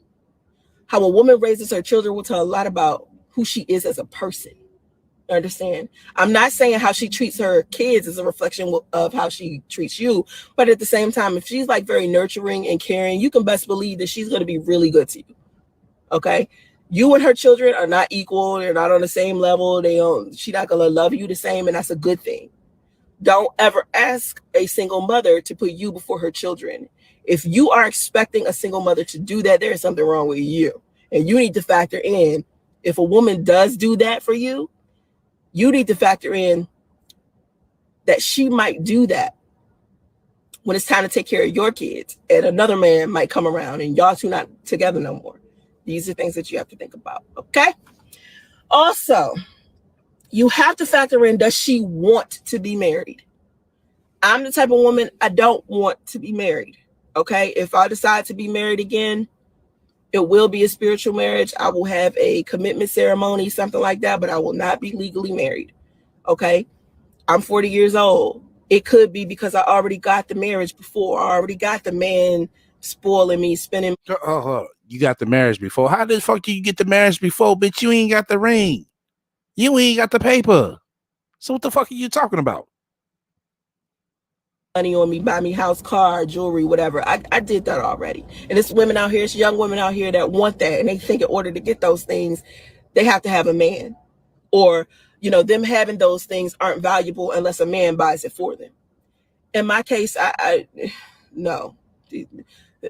How a woman raises her children will tell a lot about who she is as a person. Understand? I'm not saying how she treats her kids is a reflection of how she treats you, but at the same time, if she's like very nurturing and caring, you can best believe that she's going to be really good to you. Okay? You and her children are not equal. They're not on the same level. She's not going to love you the same, and that's a good thing. Don't ever ask a single mother to put you before her children. If you are expecting a single mother to do that, there is something wrong with you. And you need to factor in, if a woman does do that for you, you need to factor in that she might do that when it's time to take care of your kids, and another man might come around and y'all two not together no more. These are things that you have to think about, okay? Also, you have to factor in, does she want to be married? I'm the type of woman, I don't want to be married, okay? If I decide to be married again, it will be a spiritual marriage. I will have a commitment ceremony, something like that, but I will not be legally married, okay? I'm 40 years old. It could be because I already got the marriage before. I already got the man spoiling me, spending. You got the marriage before. How the fuck you get the marriage before, bitch? You ain't got the ring. You ain't got the paper. So what the fuck are you talking about? Money on me, buy me house, car, jewelry, whatever. I did that already. And it's women out here, it's young women out here that want that. And they think in order to get those things, they have to have a man. Or, them having those things aren't valuable unless a man buys it for them. In my case, I no.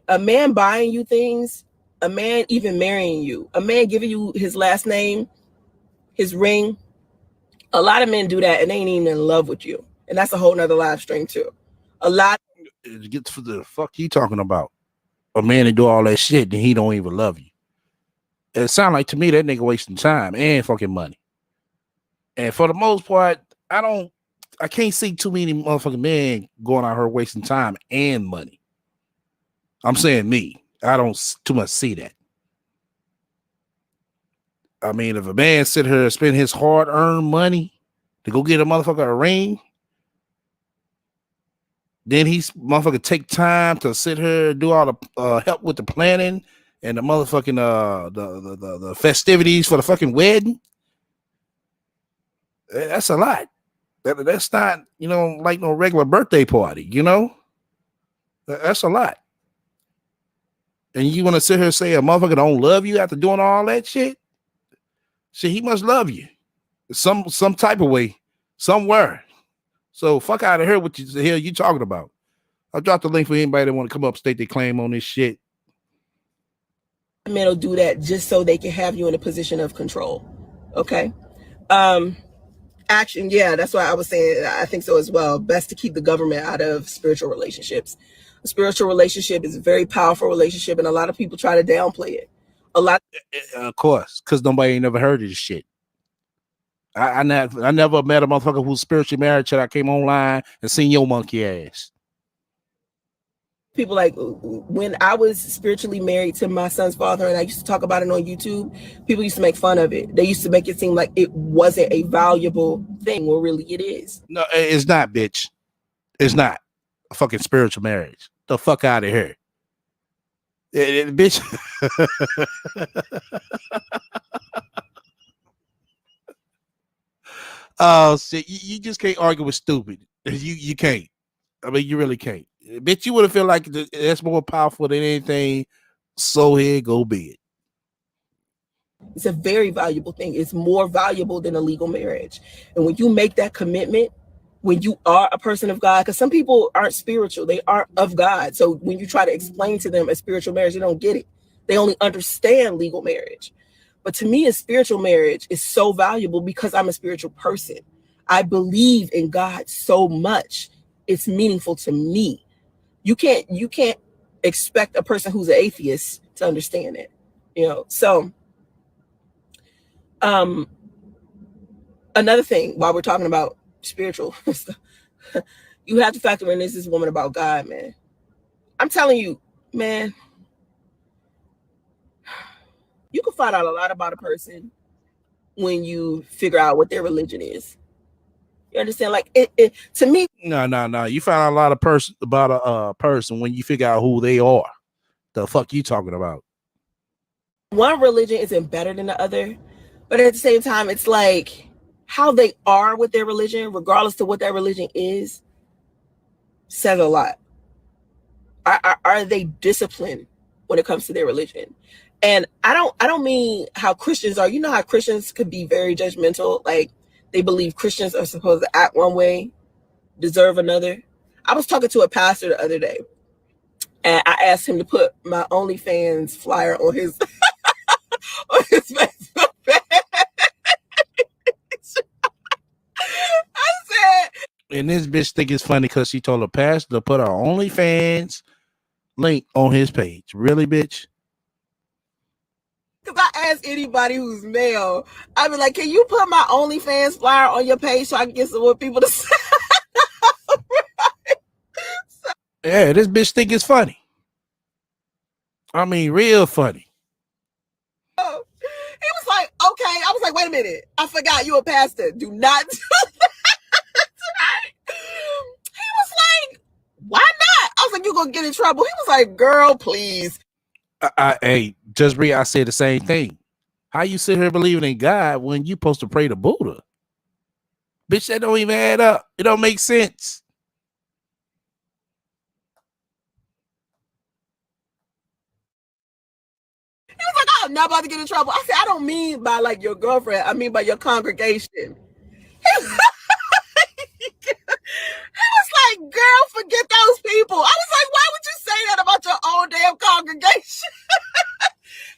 A man buying you things, a man even marrying you, a man giving you his last name, his ring. A lot of men do that and they ain't even in love with you. And that's a whole nother live stream too. A lot. Get for the fuck you talking about? A man that do all that shit, then he don't even love you. It sound like to me that nigga wasting time and fucking money. And for the most part, I can't see too many motherfucking men going out here wasting time and money. I'm saying me. I don't too much see that. I mean, if a man sit here and spend his hard-earned money to go get a motherfucker a ring, then he's motherfucker take time to sit here and do all the help with the planning and the motherfucking the festivities for the fucking wedding. That's a lot. That's not, like no regular birthday party, That's a lot. And you want to sit here and say a motherfucker don't love you after doing all that shit? Shit, he must love you. Some type of way, somewhere. So fuck out of here. What the hell you talking about? I'll drop the link for anybody that want to come up, state their claim on this shit. Men will do that just so they can have you in a position of control. Okay. Action. Yeah, that's why I was saying I think so as well. Best to keep the government out of spiritual relationships. A spiritual relationship is a very powerful relationship, and a lot of people try to downplay it. Of course, because nobody ain't never heard of this shit. I never met a motherfucker who's spiritually married till I came online and seen your monkey ass. People like when I was spiritually married to my son's father and I used to talk about it on YouTube, people used to make fun of it. They used to make it seem like it wasn't a valuable thing. Well, really it is. No, it's not, bitch. It's not a fucking spiritual marriage. The fuck out of here. Bitch. Oh shit. You just can't argue with stupid. You can't. I mean, you really can't. Bitch, you would have feel like that's more powerful than anything. So here go be it. It's a very valuable thing. It's more valuable than a legal marriage. And when you make that commitment, when you are a person of God, because some people aren't spiritual, they aren't of God. So when you try to explain to them a spiritual marriage, they don't get it. They only understand legal marriage. But to me, a spiritual marriage is so valuable because I'm a spiritual person. I believe in God so much. It's meaningful to me. You can't expect a person who's an atheist to understand it. So another thing while we're talking about spiritual stuff, you have to factor in this woman about God, man. I'm telling you, man, you can find out a lot about a person when you figure out what their religion is. You understand? Like it to me. No. You find out a lot of about a person when you figure out who they are. The fuck you talking about? One religion isn't better than the other, but at the same time, it's like how they are with their religion, regardless to what that religion is, says a lot. Are they disciplined when it comes to their religion? And I don't mean how Christians are. You know how Christians could be very judgmental. Like they believe Christians are supposed to act one way, deserve another. I was talking to a pastor the other day, and I asked him to put my OnlyFans flyer on his on his Facebook page. I said, and this bitch think it's funny because she told her pastor to put her OnlyFans link on his page. Really, bitch? because I ask anybody who's male, I be like, can you put my OnlyFans flyer on your page so I can get some more people to say? Yeah, this bitch think it's funny. I mean, real funny. He was like, okay. I was like, wait a minute. I forgot you a pastor. Do not do that tonight. He was like, why not? I was like, you're going to get in trouble. He was like, girl, please. Hey, just Bree, I said the same thing. How you sit here believing in God when you supposed to pray to Buddha? Bitch, that don't even add up. It don't make sense. He was like, "Oh, I'm not about to get in trouble." I said, "I don't mean by like your girlfriend. I mean by your congregation." He was like, "Girl, forget those people." I was like, "Why would you say that about your own damn congregation?"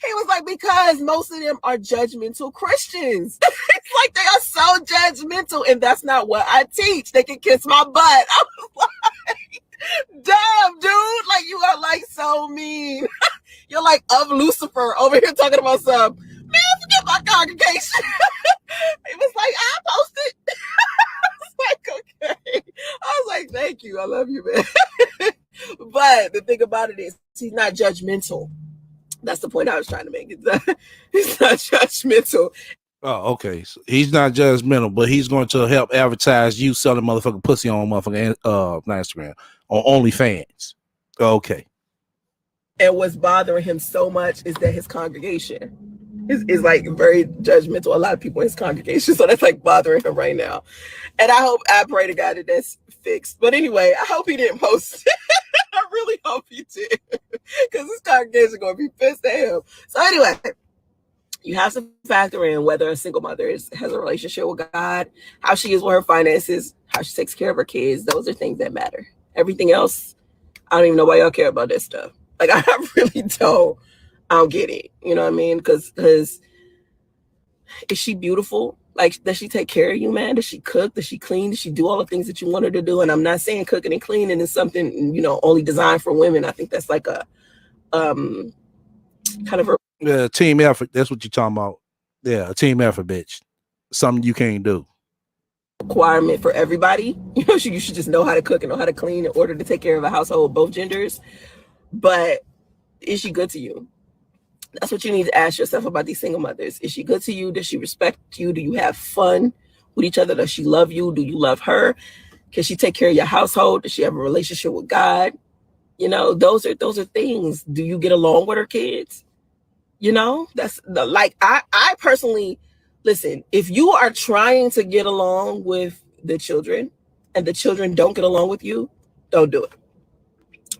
He was like, "Because most of them are judgmental Christians." It's like they are so judgmental, and that's not what I teach. They can kiss my butt. I was like, damn, dude, like you are like so mean. You're like of Lucifer over here talking about some man, forget my congregation. It was like, I posted. I was like, okay. I was like, thank you. I love you, man. But the thing about it is he's not judgmental. That's the point I was trying to make. It's not judgmental. Oh, okay. So he's not judgmental, but he's going to help advertise you selling motherfucking pussy on motherfucking Instagram on OnlyFans. Okay. And what's bothering him so much is that his congregation is like very judgmental. A lot of people in his congregation, so that's like bothering him right now. And I pray to God that that's fixed. But anyway, I hope he didn't post it. I really hope he did, because this congregation is going to be pissed at him. So anyway, you have to factor in whether a single mother has a relationship with God, how she is with her finances, how she takes care of her kids. Those are things that matter. Everything else, I don't even know why y'all care about this stuff. Like, I really don't. I don't get it. You know what I mean? Because is she beautiful? Like, does she take care of you, man? Does she cook? Does she clean? Does she do all the things that you want her to do? And I'm not saying cooking and cleaning is something, only designed for women. I think that's like a kind of a team effort. That's what you're talking about. Yeah, a team effort, bitch. Something you can't do. Requirement for everybody. You should just know how to cook and know how to clean in order to take care of a household, both genders. But is she good to you? That's what you need to ask yourself about these single mothers. Is she good to you? Does she respect you? Do you have fun with each other? Does she love you? Do you love her? Can she take care of your household? Does she have a relationship with God? Those are things. Do you get along with her kids? That's like I personally listen, if you are trying to get along with the children and the children don't get along with you, don't do it.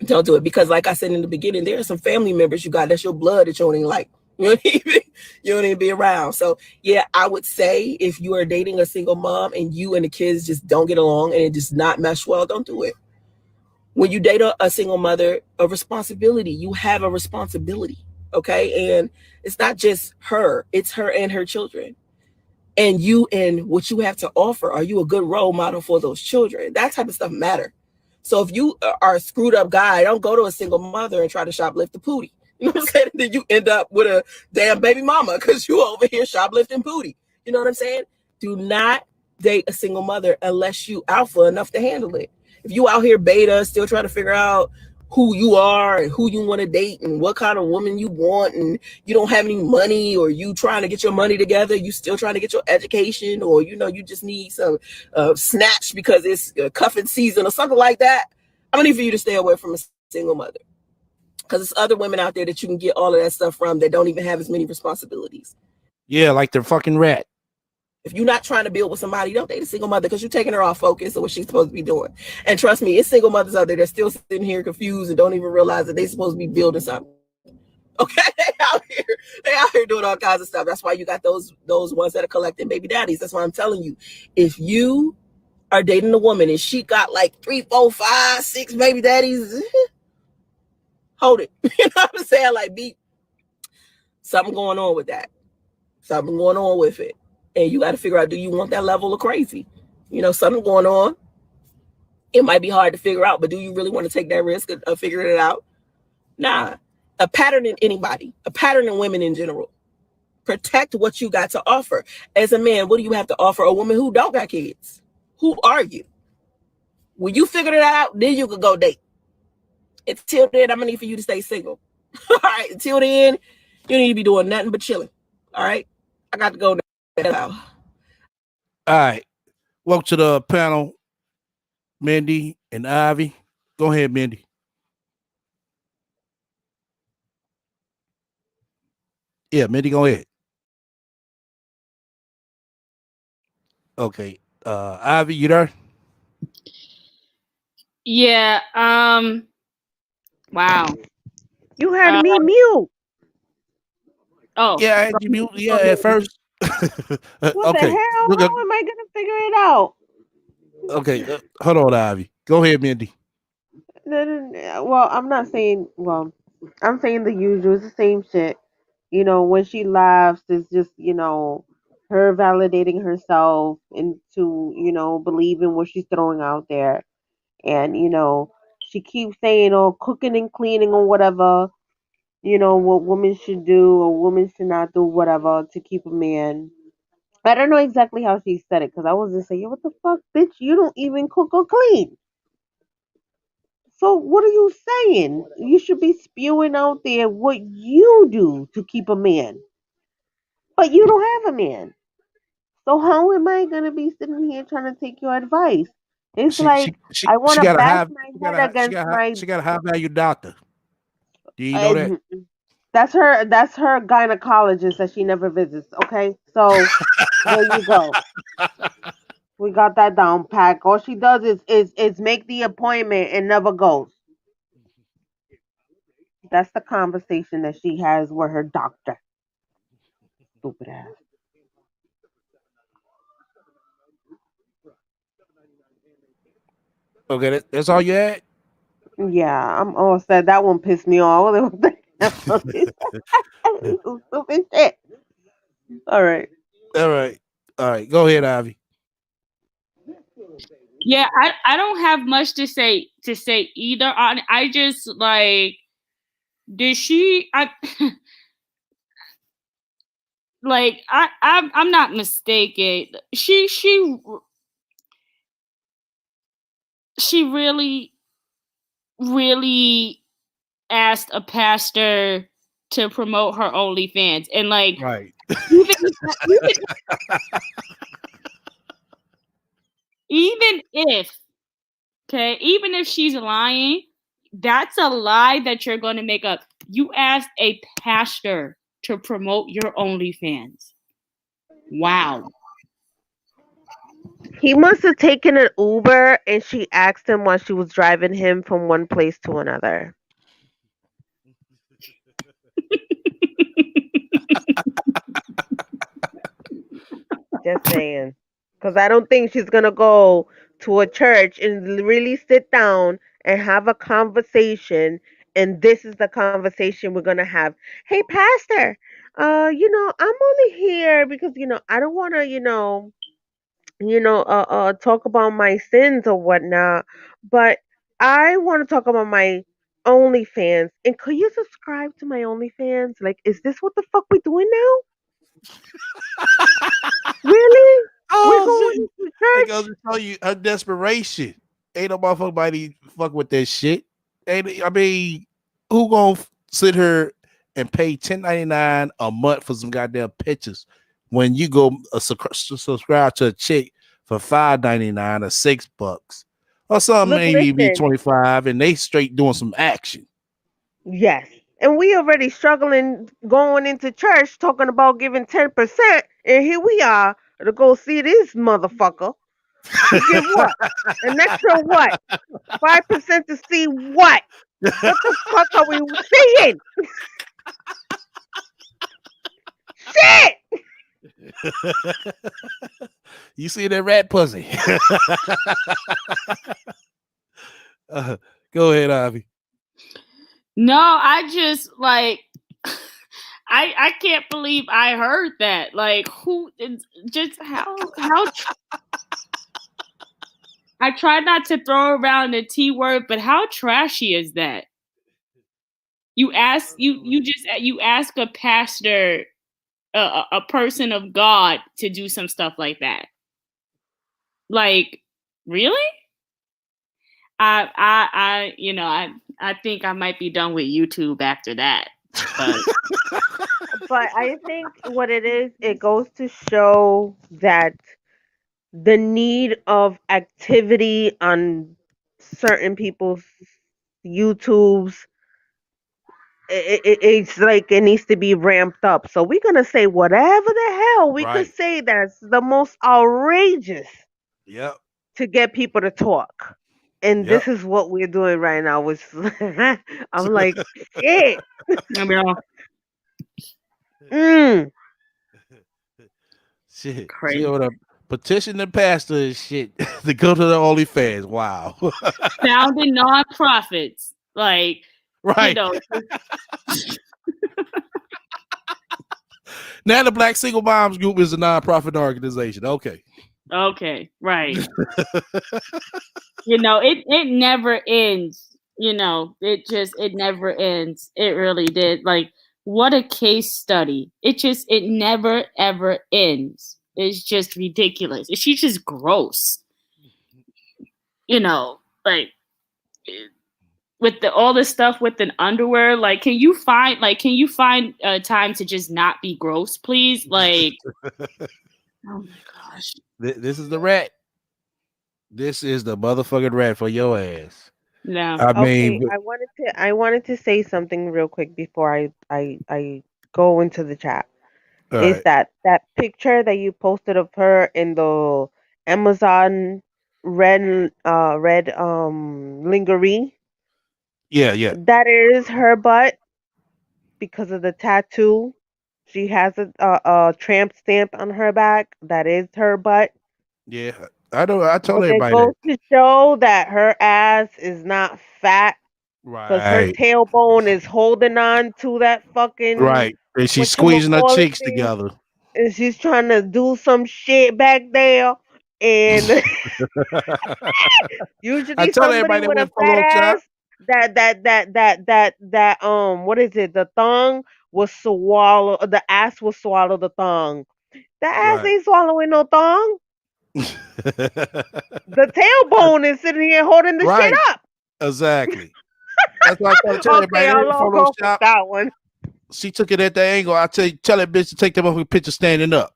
Don't do it, because like I said in the beginning, there are some family members you got that's your blood that you don't even like. You don't even be around. So yeah, I would say if you are dating a single mom and you and the kids just don't get along and it does not mesh well, don't do it. When you date a single mother, a responsibility, you have a responsibility. Okay. And it's not just her, it's her and her children. And you and what you have to offer, are you a good role model for those children? That type of stuff matter. So if you are a screwed up guy, don't go to a single mother and try to shoplift the pootie. You know what I'm saying? Then you end up with a damn baby mama because you over here shoplifting pootie. You know what I'm saying? Do not date a single mother unless you alpha enough to handle it. If you out here beta, still trying to figure out who you are and who you want to date and what kind of woman you want, and you don't have any money, or you trying to get your money together, you still trying to get your education, or you just need some snatch because it's cuffing season or something like that, I need for you to stay away from a single mother, because there's other women out there that you can get all of that stuff from that don't even have as many responsibilities. Yeah, like they're fucking rat. If you're not trying to build with somebody, don't date a single mother, because you're taking her off focus of what she's supposed to be doing. And trust me, it's single mothers out there that still sitting here confused and don't even realize that they're supposed to be building something. Okay, they out here doing all kinds of stuff. That's why you got those ones that are collecting baby daddies. That's why I'm telling you, if you are dating a woman and she got like 3, 4, 5, 6 baby daddies, hold it. You know what I'm saying? Like, be something going on with that. Something going on with it. And you got to figure out, do you want that level of crazy? Something going on. It might be hard to figure out, but do you really want to take that risk of figuring it out? Nah. A pattern in anybody, a pattern in women in general. Protect what you got to offer. As a man, what do you have to offer a woman who don't got kids? Who are you? When you figure it out, then you can go date. Until then, I'm going to need for you to stay single. All right. Until then, you need to be doing nothing but chilling. All right. I got to go now. All right. Welcome to the panel, Mindy and Ivy. Go ahead, Mindy. Yeah, Mindy, go ahead. Okay. Ivy, you there? Yeah. Wow. You had Uh. me mute. Oh. Yeah, I had you mute. Yeah, at first. What the hell? Okay. Look, How am I gonna figure it out? okay. Hold on, Ivy. Go ahead, Mindy. No, no, no. Well, I'm not saying. Well, I'm saying the usual. It's the same shit. When she laughs, it's just her validating herself into believing what she's throwing out there, and she keeps saying, "Oh, cooking and cleaning or whatever." What women should do or women should not do, whatever, to keep a man. I don't know exactly how she said it because I was just saying, what the fuck, bitch? You don't even cook or clean. So what are you saying? You should be spewing out there what you do to keep a man, but you don't have a man. So how am I gonna be sitting here trying to take your advice? It's like I want She to got a bash high my head against my. she got a high value doctor. Do you know that? Uh, that's her. That's her gynecologist that she never visits. Okay, so there you go. We got that down pack. All she does is make the appointment and never goes. That's the conversation that she has with her doctor. Stupid ass. Okay, that's all you had. Yeah, I'm all set. That one pissed me off. What the hell? Some stupid shit. All right. All right, all right. Go ahead, Ivy. Yeah. I don't have much to say either. On. I just like. Did she? I like. I'm not mistaken. She really asked a pastor to promote her OnlyFans, and like Right. even even even if okay, even if she's lying, that's a lie that you're going to make up. You asked a pastor to promote your OnlyFans. Wow. He must have taken an Uber and she asked him while she was driving him from one place to another. Just saying. Because I don't think she's going to go to a church and really sit down and have a conversation. And this is the conversation we're going to have. Hey, Pastor, I'm only here because, I don't want to, talk about my sins or whatnot, but I want to talk about my OnlyFans. And could you subscribe to my OnlyFans? Like, is this what the fuck we doing now? Really? We're Oh shit! going to It goes church? to show you her desperation. Ain't no motherfucker body fuck with that shit. Ain't I mean, who gonna sit here and pay $10.99 a month for some goddamn pictures when you go subscribe to a chick for $5.99 or $6 or something Look, maybe be listen. 25 and they straight doing some action. Yes. And we already struggling going into church talking about giving 10%. And here we are to go see this motherfucker to give what? An extra what? 5% to see what? What the fuck are we seeing? Shit! You see that rat pussy? uh, Go ahead, Ivy. No, I just like I can't believe I heard that. Like who just how I try not to throw around the T word, but how trashy is that? You ask a pastor, a person of God, to do some stuff like that. Like, really? I think I might be done with YouTube after that. But But I think what it is, it goes to show that the need of activity on certain people's YouTubes, it's like it needs to be ramped up. So we're gonna say whatever the hell we could Right. say that's the most outrageous. Yep. to get people to talk. And Yep. this is what we're doing right now. Which I'm like, shit. I mean, Mm. Shit. She crazy. would have petitioned the pastor and shit to go to the OnlyFans. Wow. Founding nonprofits, like you Right. know, Now the Black Single Moms Group is a nonprofit organization. Okay. okay, right. You know, it never ends. You know, it never ends. It really did. Like, what a case study. It never ever ends. It's just ridiculous. She's just gross. You know, like with all the stuff with the underwear. Like, can you find time to just not be gross, please? Like, oh my gosh. This is the rat. This is the motherfucking rat for your ass. No. I Okay, mean, I wanted to say something real quick before I go into the chat. all Is right. that picture that you posted of her in the Amazon red lingerie? Yeah, yeah, That is her butt because of the tattoo. She has a tramp stamp on her back. That is her butt. yeah. I know. I told But it everybody that. goes to show that her ass is not fat because her Right, tailbone is holding on to that fucking right. And she's what you squeezing her call it cheeks thing, together. and she's trying to do some shit back there. And I usually told somebody everybody that with a went fat Photoshop. ass that what is it? The thong will swallow the ass will swallow the thong. The ass Right. ain't swallowing no thong. The tailbone is sitting here holding the shit Right. up. Exactly. That's why I try to tell Okay, everybody that I'll went log off with Photoshop. that one. She took it at the angle. Tell that bitch to take that motherfucking picture standing up.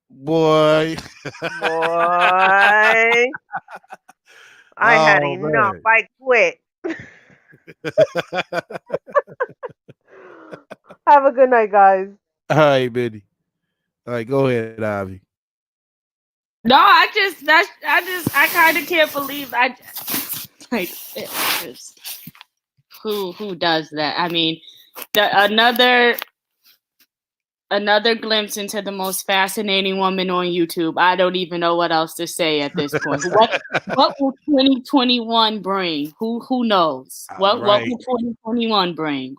Boy. Boy, I had Oh enough. man. I quit. Have a good night, guys. All right, Benny. All right, go ahead, Ivy. No, I kind of can't believe like it's just, who does that? I mean, another glimpse into the most fascinating woman on YouTube. I don't even know what else to say at this point. What will 2021 bring? Who knows? All What right. will 2021 bring?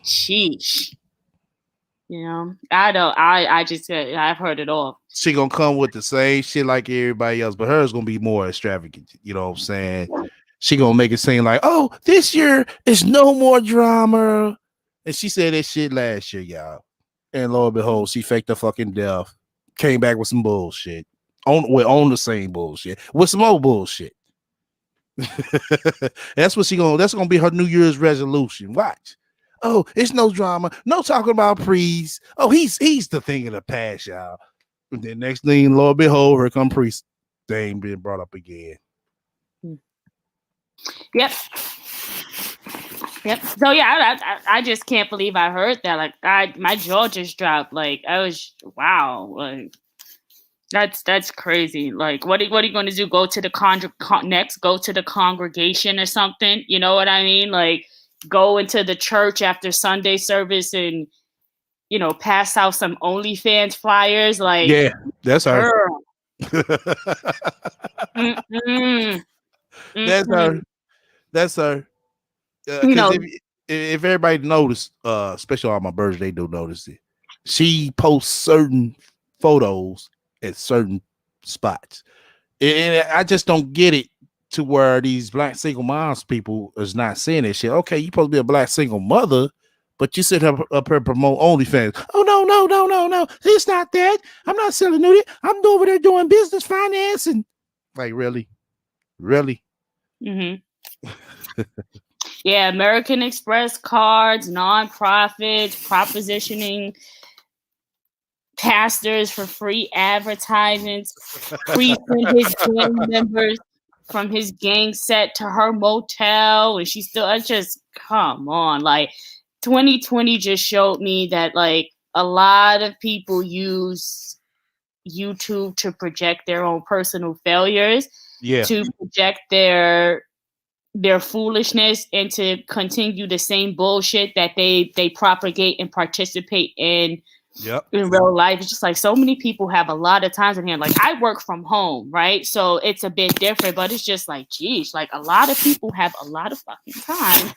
Sheesh. You know, I don't. I just I've heard it all. She gonna come with the same shit like everybody else, but hers gonna be more extravagant. You know what I'm saying? She gonna make it seem like, oh, this year is no more drama. And she said that shit last year, y'all. And lo and behold, she faked her fucking death. Came back with some bullshit. On the same bullshit. With some more bullshit. That's gonna be her New Year's resolution. Watch. Oh, it's no drama. No talking about Priest. Oh, he's the thing of the past, y'all. And then next thing, Lord behold, here come Priest. They ain't being brought up again. Yep. Yep. So yeah, I just can't believe I heard that. Like my jaw just dropped. Like I was wow. Like that's crazy. Like what are you going to do? Go to the next? Go to the congregation or something? You know what I mean? Like go into the church after Sunday service and pass out some OnlyFans flyers. Like Yeah, that's her. girl. Mm-mm. That's Mm-mm. her. That's her. You Because know, if everybody noticed, especially on my birthday, they do notice it. She posts certain photos at certain spots, and I just don't get it to where these black single moms people is not seeing that shit. Okay, you supposed to be a black single mother, but you sit up here promote OnlyFans. Oh no, it's not that. I'm not selling nudity. I'm over there doing business finance and like really. mm-hmm. Yeah, American Express cards, nonprofits, propositioning pastors for free advertisements, creasing his gang members from his gang set to her motel, and she still. I just come on, like 2020 just showed me that like a lot of people use YouTube to project their own personal failures, Yeah. to project their foolishness, and to continue the same bullshit that they propagate and participate in Yep. in real life. It's just like so many people have a lot of times in here. Like I work from home, right? So it's a bit different, but it's just like, geez, like a lot of people have a lot of fucking time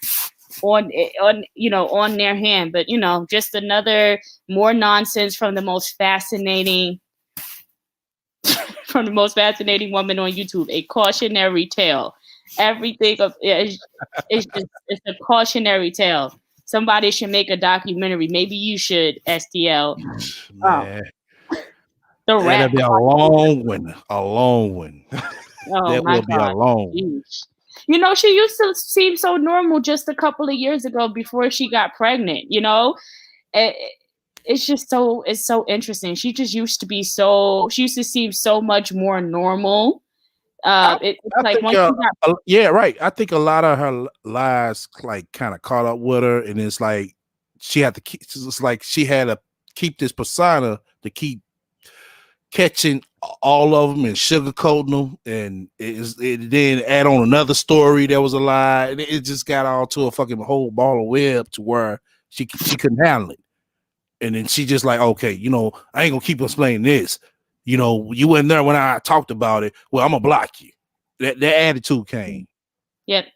on their hand. But just another more nonsense from the most fascinating woman on YouTube. A cautionary tale. Everything of it's a cautionary tale. Somebody should make a documentary. Maybe you should, STL. Man, The that'll rat. be a long one. A long one. Oh That my will be a God. long one. Jeez. She used to seem so normal just a couple of years ago before she got pregnant. It's just it's so interesting. She used to seem so much more normal. It's I like think, once she got yeah, right. I think a lot of her lies like kind of caught up with her, and it's like she had to keep. It's like she had to keep this persona to keep catching all of them and sugarcoating them, and it then add on another story that was a lie, and it just got all to a fucking whole ball of web to where she couldn't handle it, and then she just like, okay, I ain't gonna keep explaining this. You weren't there when I talked about it. Well, I'm gonna block you. That attitude came. Yep.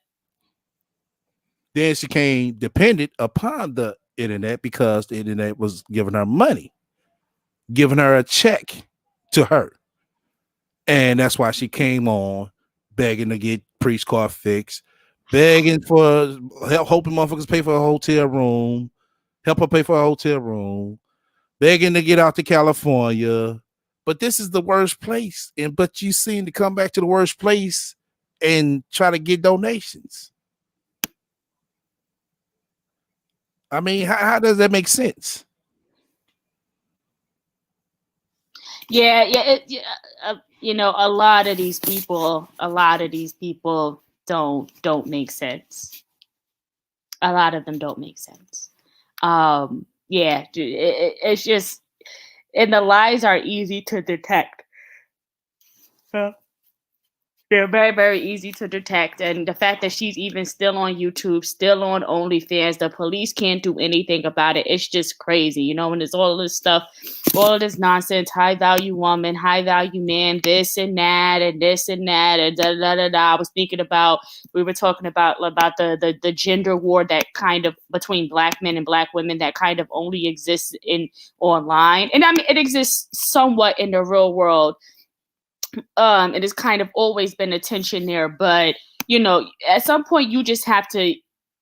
Then she came dependent upon the internet because the internet was giving her money, giving her a check to her. And that's why she came on begging to get Priest car fixed, begging for help, hoping motherfuckers pay for a hotel room, help her pay for a hotel room, begging to get out to California. But this is the worst place. But you seem to come back to the worst place and try to get donations. I mean, how does that make sense? Yeah. A lot of these people don't make sense. A lot of them don't make sense. Yeah, it's just, and the lies are easy to detect. They're very, very easy to detect. And the fact that she's even still on YouTube, still on OnlyFans, the police can't do anything about it. It's just crazy, and there's all this stuff, all of this nonsense, high value woman, high value man, this and that, and this and that, and da da da da. We were talking about the gender war that kind of between black men and black women that kind of only exists in online. And I mean, it exists somewhat in the real world. It has kind of always been a tension there, but at some point you just have to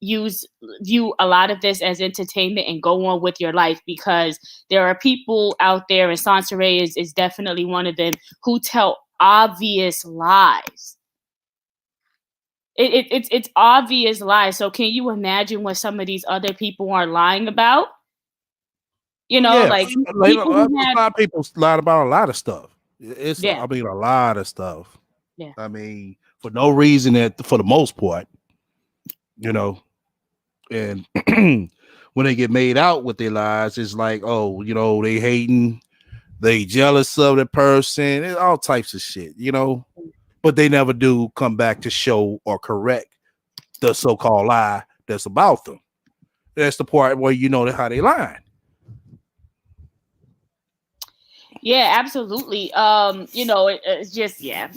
view a lot of this as entertainment and go on with your life, because there are people out there, and Sansaray is definitely one of them, who tell obvious lies. It's obvious lies. So can you imagine what some of these other people are lying about? Like people a lot of people lied about a lot of stuff. Yeah. I mean, a lot of stuff. Yeah. I mean, for no reason for the most part, and when they get made out with their lies, it's like, oh, they hating, they jealous of the person, and all types of shit, but they never do come back to show or correct the so-called lie that's about them. That's the part where how they lying. Yeah, absolutely. It's just, yeah.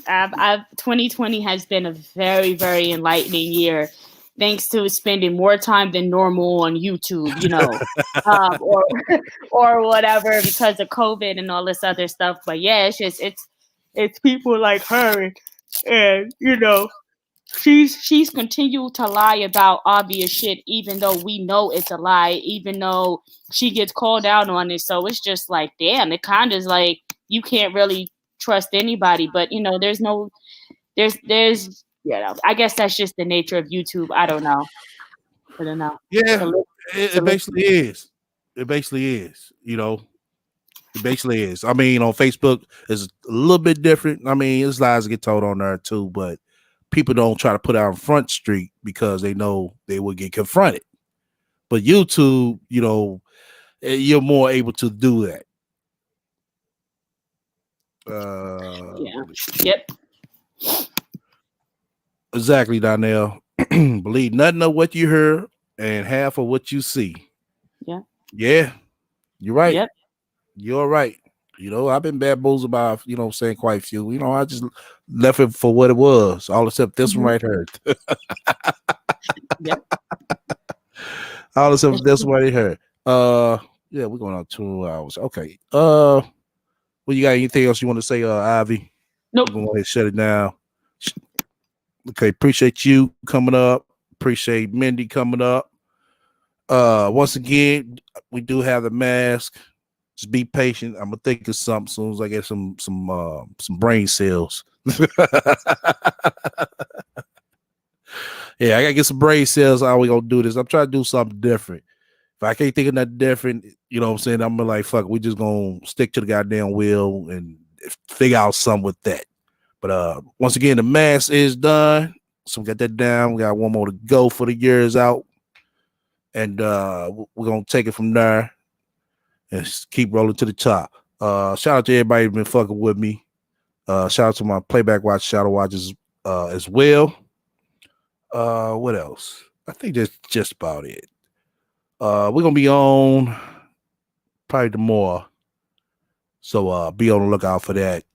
2020 has been a very, very enlightening year, thanks to spending more time than normal on YouTube, or whatever, because of COVID and all this other stuff. But yeah, it's people like her, and she's continued to lie about obvious shit, even though we know it's a lie, even though she gets called out on it. So it's just like, damn, it kind of is like you can't really trust anybody. But there's I guess that's just the nature of YouTube. I don't know. Yeah, it basically is. It basically is. It basically is. I mean, on Facebook, it's a little bit different. I mean, there's lies that get told on there too, but people don't try to put out on Front Street because they know they will get confronted. But YouTube, you're more able to do that. Yeah. Yep. Exactly, Donnell. Believe nothing of what you hear and half of what you see. Yeah. Yeah, you're right. Yep. You're right. I've been bamboozled by, saying quite a few. I just left it for what it was, all except this one right here. Yep. All except this one right here. Yeah, we're going on 2 hours. Okay. Well, you got anything else you want to say, Ivy? Nope. We're gonna go ahead and shut it down. Okay, appreciate you coming up. Appreciate Mindy coming up. Once again, we do have the mask. Just be patient. I'm gonna think of something as soon as I get some brain cells. Yeah, I gotta get some brain cells. How we gonna do this? I'm trying to do something different. If I can't think of nothing different, you know what I'm saying? I'm gonna like fuck. We just gonna stick to the goddamn wheel and figure out something with that. But once again, the mask is done. So we got that down. We got one more to go for the years out. And we're gonna take it from there and keep rolling to the top. Shout out to everybody who's been fucking with me. Shout out to my playback watch, shadow watches as well. What else? I think that's just about it. We're gonna be on probably tomorrow. So be on the lookout for that.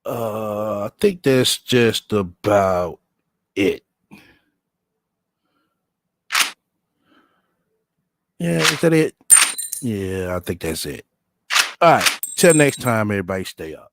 I think that's just about it. Yeah, is that it? Yeah, I think that's it. All right. Till next time, everybody stay up.